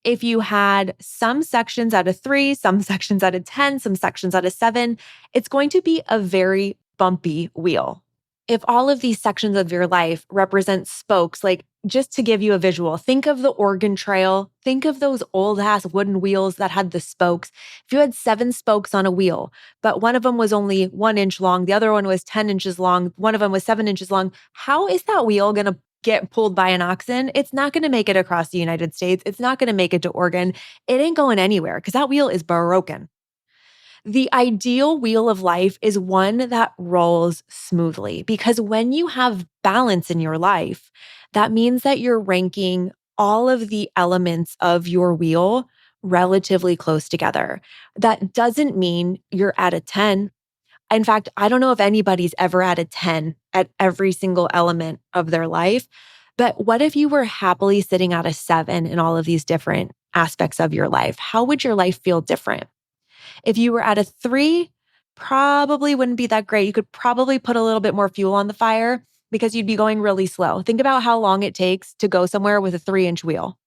if you had some sections out of 3, some sections out of 10, some sections out of 7. It's going to be a very bumpy wheel. If all of these sections of your life represent spokes, like just to give you a visual, think of the Oregon Trail. Think of those old ass wooden wheels that had the spokes. If you had 7 spokes on a wheel, but one of them was only 1 inch long, the other one was 10 inches long, one of them was 7 inches long, how is that wheel going to get pulled by an oxen? It's not going to make it across the United States. It's not going to make it to Oregon. It ain't going anywhere because that wheel is broken. The ideal wheel of life is one that rolls smoothly because when you have balance in your life, that means that you're ranking all of the elements of your wheel relatively close together. That doesn't mean you're at a 10. In fact, I don't know if anybody's ever at a 10 at every single element of their life. But what if you were happily sitting at a 7 in all of these different aspects of your life? How would your life feel different? If you were at a 3, probably wouldn't be that great. You could probably put a little bit more fuel on the fire because you'd be going really slow. Think about how long it takes to go somewhere with a 3-inch wheel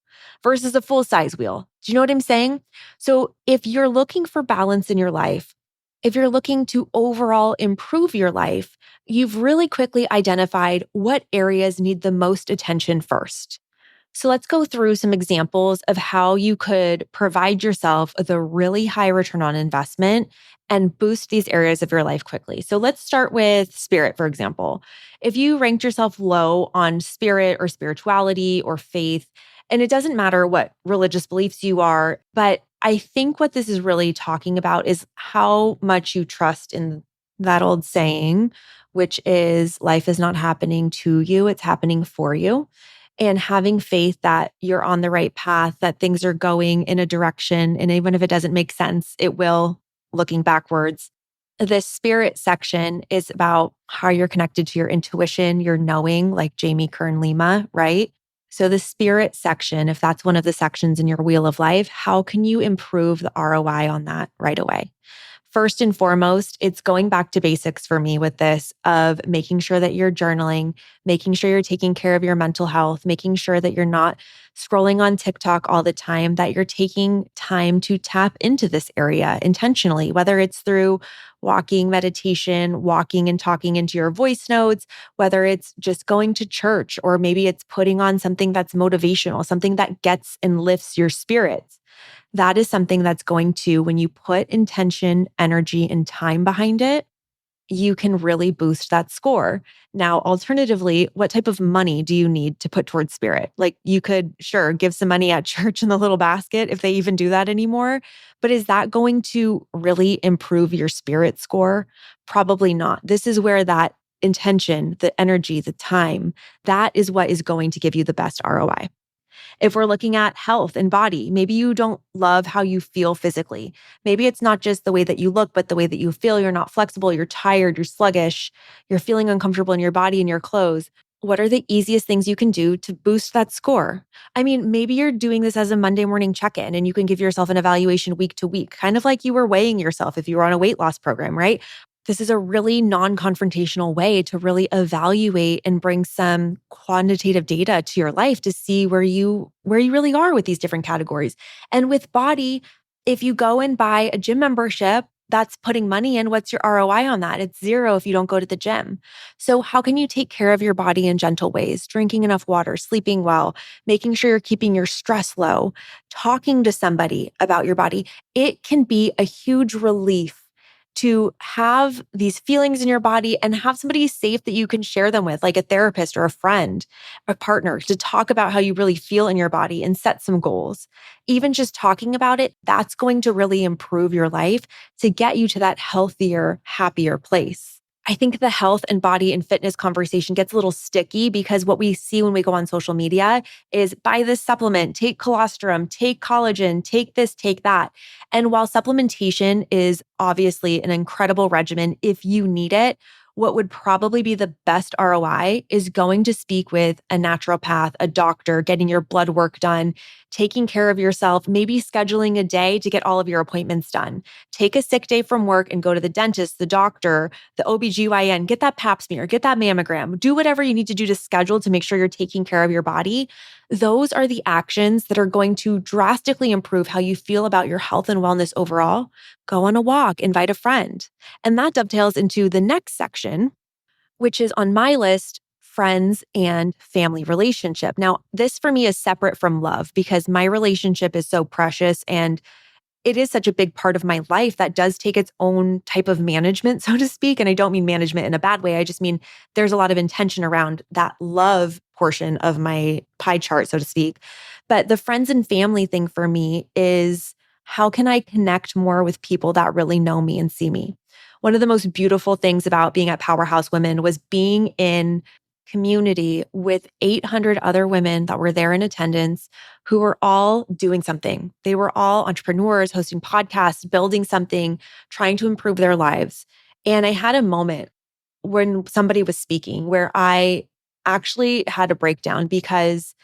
versus a full-size wheel. Do you know what I'm saying? So if you're looking for balance in your life, if you're looking to overall improve your life, you've really quickly identified what areas need the most attention first. So let's go through some examples of how you could provide yourself with a really high return on investment and boost these areas of your life quickly. So let's start with spirit, for example. If you ranked yourself low on spirit or spirituality or faith, and it doesn't matter what religious beliefs you are, but I think what this is really talking about is how much you trust in that old saying, which is life is not happening to you, it's happening for you. And having faith that you're on the right path, that things are going in a direction. And even if it doesn't make sense, it will looking backwards. The spirit section is about how you're connected to your intuition, your knowing, like Jamie Kern Lima, right? So, the spirit section, if that's one of the sections in your wheel of life, how can you improve the ROI on that right away? First and foremost, it's going back to basics for me with this of making sure that you're journaling, making sure you're taking care of your mental health, making sure that you're not scrolling on TikTok all the time, that you're taking time to tap into this area intentionally, whether it's through walking, meditation, walking and talking into your voice notes, whether it's just going to church, or maybe it's putting on something that's motivational, something that gets and lifts your spirits. That is something that's going to, when you put intention, energy, and time behind it, you can really boost that score. Now, alternatively, what type of money do you need to put towards spirit? Like you could, sure, give some money at church in the little basket if they even do that anymore. But is that going to really improve your spirit score? Probably not. This is where that intention, the energy, the time, that is what is going to give you the best ROI. If we're looking at health and body, maybe you don't love how you feel physically. Maybe it's not just the way that you look, but the way that you feel. You're not flexible, you're tired, you're sluggish, you're feeling uncomfortable in your body and your clothes. What are the easiest things you can do to boost that score? I mean, maybe you're doing this as a Monday morning check-in and you can give yourself an evaluation week to week, kind of like you were weighing yourself if you were on a weight loss program, right? This is a really non-confrontational way to really evaluate and bring some quantitative data to your life to see where you really are with these different categories. And with body, if you go and buy a gym membership, that's putting money in. What's your ROI on that? It's zero if you don't go to the gym. So how can you take care of your body in gentle ways? Drinking enough water, sleeping well, making sure you're keeping your stress low, talking to somebody about your body. It can be a huge relief to have these feelings in your body and have somebody safe that you can share them with, like a therapist or a friend, a partner, to talk about how you really feel in your body and set some goals. Even just talking about it, that's going to really improve your life to get you to that healthier, happier place. I think the health and body and fitness conversation gets a little sticky because what we see when we go on social media is buy this supplement, take colostrum, take collagen, take this, take that. And while supplementation is obviously an incredible regimen if you need it, what would probably be the best ROI is going to speak with a naturopath, a doctor, getting your blood work done, taking care of yourself, maybe scheduling a day to get all of your appointments done. Take a sick day from work and go to the dentist, the doctor, the OBGYN, get that pap smear, get that mammogram, do whatever you need to do to schedule to make sure you're taking care of your body. Those are the actions that are going to drastically improve how you feel about your health and wellness overall. Go on a walk, invite a friend. And that dovetails into the next section, which is on my list, friends and family relationship. Now, this for me is separate from love because my relationship is so precious and it is such a big part of my life that does take its own type of management, so to speak. And I don't mean management in a bad way. I just mean there's a lot of intention around that love portion of my pie chart, so to speak. But the friends and family thing for me is how can I connect more with people that really know me and see me? One of the most beautiful things about being at Powerhouse Women was being in community with 800 other women that were there in attendance who were all doing something. They were all entrepreneurs, hosting podcasts, building something, trying to improve their lives. And I had a moment when somebody was speaking where I actually had a breakdown because,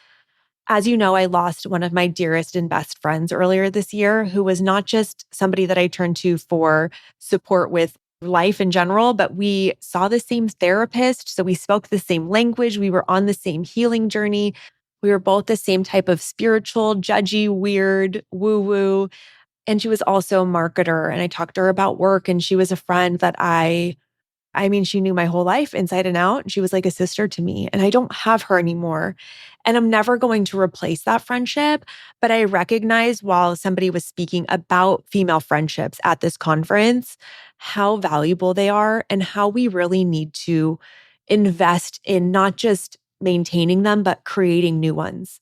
as you know, I lost one of my dearest and best friends earlier this year, who was not just somebody that I turned to for support with life in general, but we saw the same therapist. So we spoke the same language. We were on the same healing journey. We were both the same type of spiritual, judgy, weird, woo-woo. And she was also a marketer. And I talked to her about work. And she was a friend that I mean, she knew my whole life inside and out. She was like a sister to me, and I don't have her anymore. And I'm never going to replace that friendship. But I recognized while somebody was speaking about female friendships at this conference, how valuable they are and how we really need to invest in not just maintaining them, but creating new ones.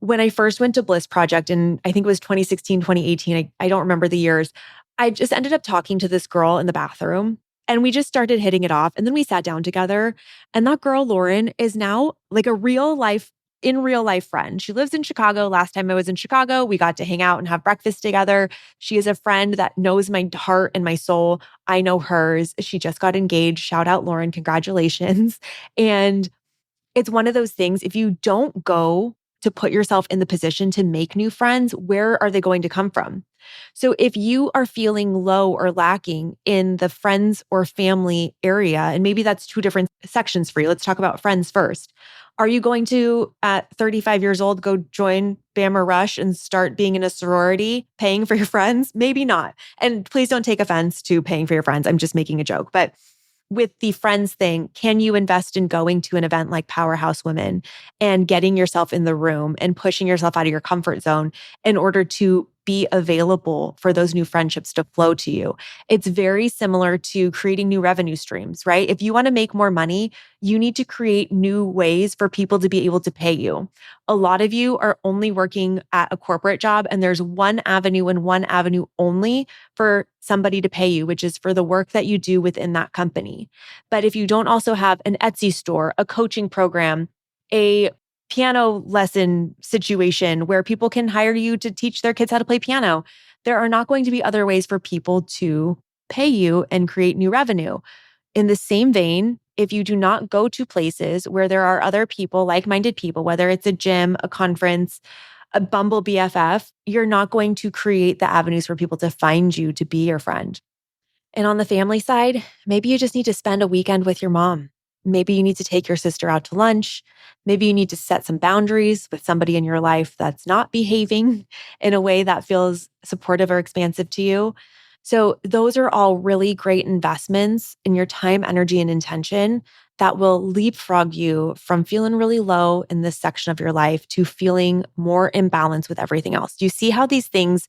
when I first went to Bliss Project in, I think it was 2016, 2018, I don't remember the years, I just ended up talking to this girl in the bathroom and we just started hitting it off. And then we sat down together. And that girl, Lauren, is now like a in real life friend. She lives in Chicago. Last time I was in Chicago, we got to hang out and have breakfast together. She is a friend that knows my heart and my soul. I know hers. She just got engaged. Shout out, Lauren. Congratulations. And it's one of those things, if you don't go to put yourself in the position to make new friends, where are they going to come from? So if you are feeling low or lacking in the friends or family area, and maybe that's two different sections for you. Let's talk about friends first. Are you going to, at 35 years old, go join Bammer Rush and start being in a sorority, paying for your friends? Maybe not. And please don't take offense to paying for your friends. I'm just making a joke. But with the friends thing, can you invest in going to an event like Powerhouse Women and getting yourself in the room and pushing yourself out of your comfort zone in order to be available for those new friendships to flow to you? It's very similar to creating new revenue streams, right? If you want to make more money, you need to create new ways for people to be able to pay you. A lot of you are only working at a corporate job and there's one avenue and one avenue only for somebody to pay you, which is for the work that you do within that company. But if you don't also have an Etsy store, a coaching program, a piano lesson situation where people can hire you to teach their kids how to play piano, there are not going to be other ways for people to pay you and create new revenue. In the same vein, if you do not go to places where there are other people, like-minded people, whether it's a gym, a conference, a Bumble BFF, you're not going to create the avenues for people to find you to be your friend. And on the family side, maybe you just need to spend a weekend with your mom. Maybe you need to take your sister out to lunch. Maybe you need to set some boundaries with somebody in your life that's not behaving in a way that feels supportive or expansive to you. So those are all really great investments in your time, energy, and intention that will leapfrog you from feeling really low in this section of your life to feeling more in balance with everything else. Do you see how these things,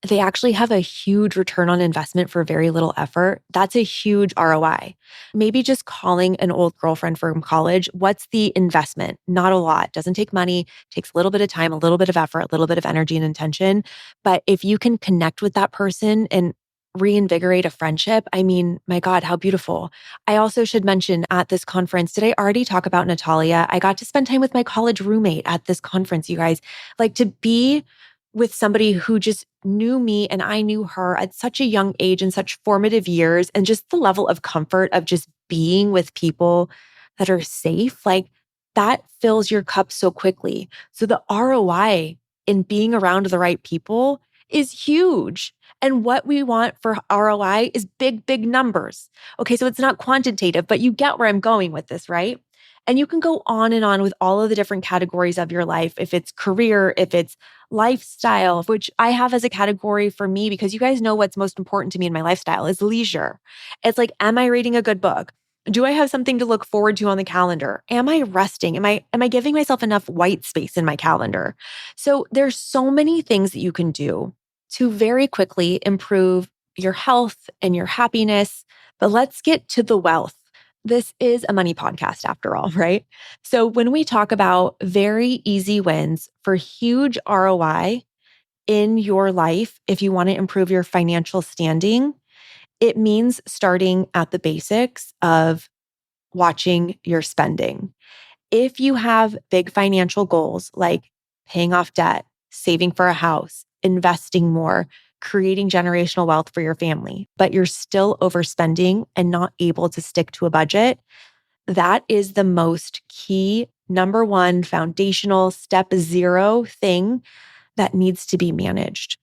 they actually have a huge return on investment for very little effort? That's a huge ROI. Maybe just calling an old girlfriend from college. What's the investment? Not a lot. Doesn't take money, takes a little bit of time, a little bit of effort, a little bit of energy and intention. But if you can connect with that person and reinvigorate a friendship, I mean, my God, how beautiful. I also should mention at this conference, did I already talk about Natalia? I got to spend time with my college roommate at this conference, you guys. Like, to be with somebody who just knew me and I knew her at such a young age and such formative years, and just the level of comfort of just being with people that are safe, like that fills your cup so quickly. So the ROI in being around the right people is huge. And what we want for ROI is big, big numbers. Okay, so it's not quantitative, but you get where I'm going with this, right? And you can go on and on with all of the different categories of your life. If it's career, if it's lifestyle, which I have as a category for me, because you guys know what's most important to me in my lifestyle is leisure. It's like, am I reading a good book? Do I have something to look forward to on the calendar? Am I resting? Am I giving myself enough white space in my calendar? So there's so many things that you can do to very quickly improve your health and your happiness. But let's get to the wealth. This is a money podcast after all, right? So when we talk about very easy wins for huge ROI in your life, if you want to improve your financial standing, it means starting at the basics of watching your spending. If you have big financial goals like paying off debt, saving for a house, investing more, creating generational wealth for your family, but you're still overspending and not able to stick to a budget, that is the most key, number one, foundational, step zero thing that needs to be managed.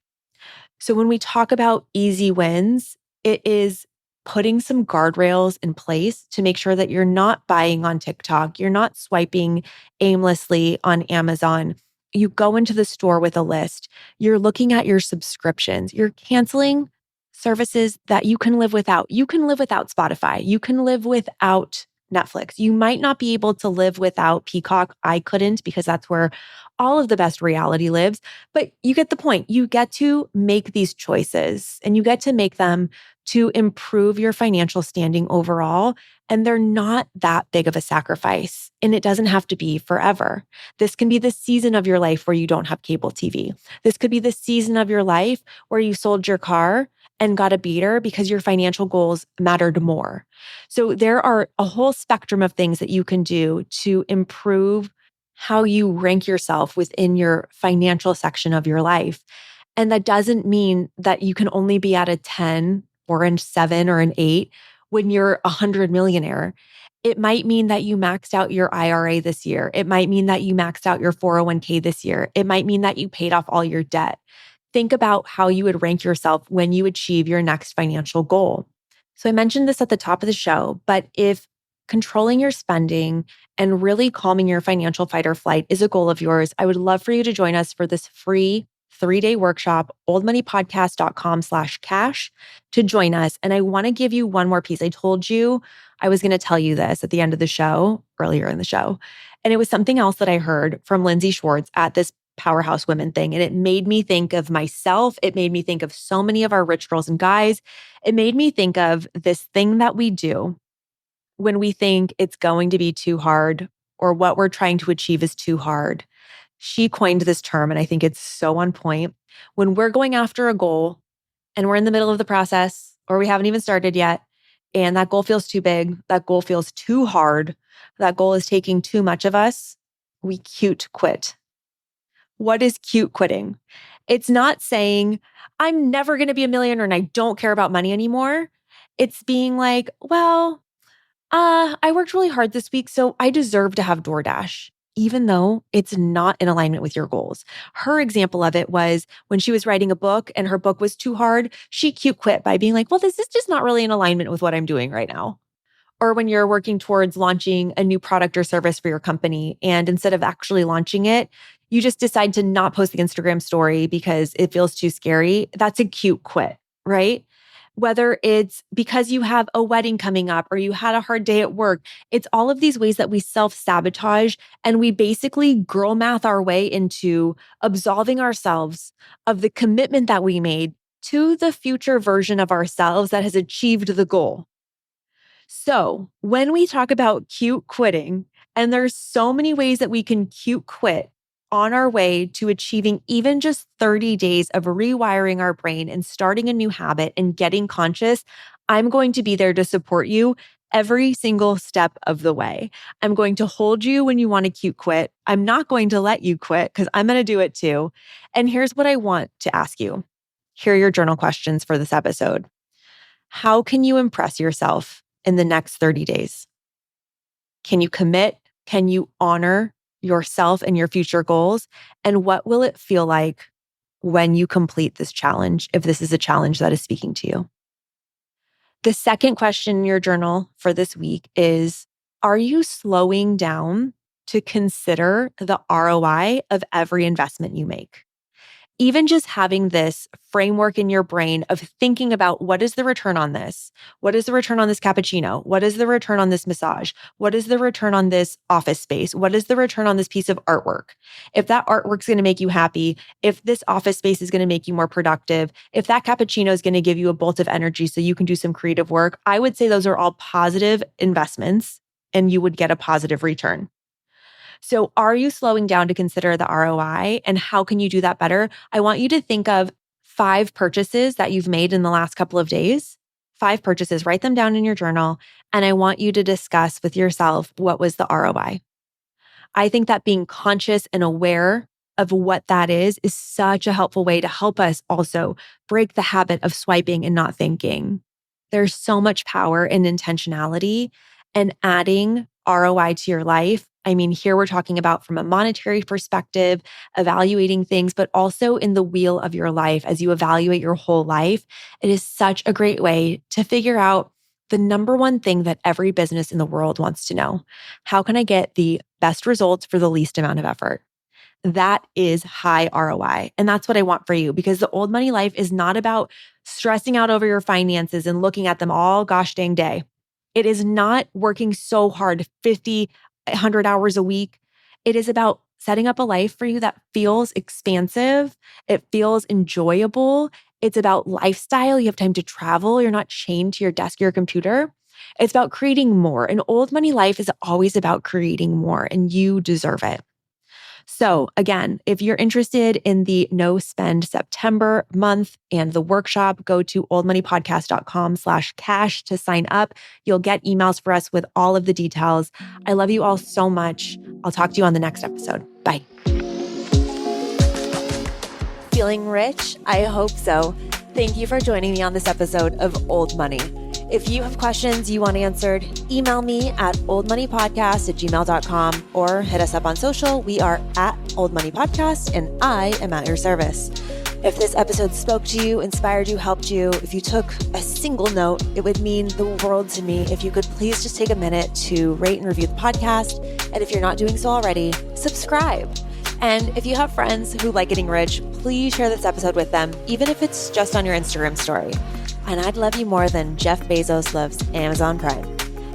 So when we talk about easy wins, it is putting some guardrails in place to make sure that you're not buying on TikTok, you're not swiping aimlessly on Amazon. You go into the store with a list, you're looking at your subscriptions, you're canceling services that you can live without. You can live without Spotify, you can live without Netflix. You might not be able to live without Peacock. I couldn't because that's where all of the best reality lives. But you get the point. You get to make these choices and you get to make them to improve your financial standing overall. And they're not that big of a sacrifice. And it doesn't have to be forever. This can be the season of your life where you don't have cable TV. This could be the season of your life where you sold your car and got a beater because your financial goals mattered more. So there are a whole spectrum of things that you can do to improve how you rank yourself within your financial section of your life. And that doesn't mean that you can only be at a 10 or a 7 or an 8 when you're 100 millionaire. It might mean that you maxed out your IRA this year. It might mean that you maxed out your 401k this year. It might mean that you paid off all your debt. Think about how you would rank yourself when you achieve your next financial goal. So I mentioned this at the top of the show, but if controlling your spending and really calming your financial fight or flight is a goal of yours, I would love for you to join us for this free 3-day workshop, oldmoneypodcast.com/cash to join us. And I want to give you one more piece. I told you I was going to tell you this at the end of the show, earlier in the show. And it was something else that I heard from Lindsay Schwartz at this Powerhouse Women thing. And it made me think of myself. It made me think of so many of our rich girls and guys. It made me think of this thing that we do when we think it's going to be too hard or what we're trying to achieve is too hard. She coined this term, and I think it's so on point. When we're going after a goal and we're in the middle of the process or we haven't even started yet, and that goal feels too big, that goal feels too hard, that goal is taking too much of us, we cute quit. What is cute quitting? It's not saying, I'm never going to be a millionaire and I don't care about money anymore. It's being like, well, I worked really hard this week, so I deserve to have DoorDash, even though it's not in alignment with your goals. Her example of it was when she was writing a book and her book was too hard, she cute quit by being like, well, this is just not really in alignment with what I'm doing right now. Or when you're working towards launching a new product or service for your company, and instead of actually launching it, you just decide to not post the Instagram story because it feels too scary. That's a cute quit, right? Whether it's because you have a wedding coming up or you had a hard day at work, it's all of these ways that we self-sabotage and we basically girl math our way into absolving ourselves of the commitment that we made to the future version of ourselves that has achieved the goal. So when we talk about cute quitting, and there's so many ways that we can cute quit on our way to achieving even just 30 days of rewiring our brain and starting a new habit and getting conscious, I'm going to be there to support you every single step of the way. I'm going to hold you when you want to cute quit. I'm not going to let you quit because I'm going to do it too. And here's what I want to ask you. Here are your journal questions for this episode. How can you impress yourself in the next 30 days? Can you commit? Can you honor yourself and your future goals? And what will it feel like when you complete this challenge, if this is a challenge that is speaking to you? The second question in your journal for this week is, are you slowing down to consider the ROI of every investment you make? Even just having this framework in your brain of thinking about what is the return on this? What is the return on this cappuccino? What is the return on this massage? What is the return on this office space? What is the return on this piece of artwork? If that artwork's going to make you happy, if this office space is going to make you more productive, if that cappuccino is going to give you a bolt of energy so you can do some creative work, I would say those are all positive investments and you would get a positive return. So are you slowing down to consider the ROI and how can you do that better? I want you to think of 5 purchases that you've made in the last couple of days. 5 purchases, write them down in your journal. And I want you to discuss with yourself, what was the ROI? I think that being conscious and aware of what that is such a helpful way to help us also break the habit of swiping and not thinking. There's so much power in intentionality and adding ROI to your life. I mean, here we're talking about from a monetary perspective, evaluating things, but also in the wheel of your life as you evaluate your whole life. It is such a great way to figure out the number one thing that every business in the world wants to know. How can I get the best results for the least amount of effort? That is high ROI. And that's what I want for you, because the old money life is not about stressing out over your finances and looking at them all gosh dang day. It is not working so hard, 50, 100 hours a week. It is about setting up a life for you that feels expansive. It feels enjoyable. It's about lifestyle. You have time to travel. You're not chained to your desk or your computer. It's about creating more. An old money life is always about creating more, and you deserve it. So again, if you're interested in the No Spend September month and the workshop, go to oldmoneypodcast.com/cash to sign up. You'll get emails for us with all of the details. I love you all so much. I'll talk to you on the next episode. Bye. Feeling rich? I hope so. Thank you for joining me on this episode of Old Money. If you have questions you want answered, email me at oldmoneypodcast@gmail.com or hit us up on social. We are at Old Money Podcast, and I am at your service. If this episode spoke to you, inspired you, helped you, if you took a single note, it would mean the world to me if you could please just take a minute to rate and review the podcast. And if you're not doing so already, subscribe. And if you have friends who like getting rich, please share this episode with them, even if it's just on your Instagram story. And I'd love you more than Jeff Bezos loves Amazon Prime.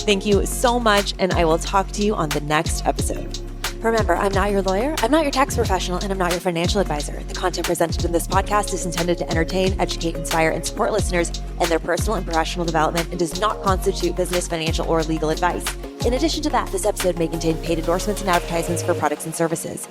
Thank you so much, and I will talk to you on the next episode. Remember, I'm not your lawyer, I'm not your tax professional, and I'm not your financial advisor. The content presented in this podcast is intended to entertain, educate, inspire, and support listeners in their personal and professional development and does not constitute business, financial, or legal advice. In addition to that, this episode may contain paid endorsements and advertisements for products and services.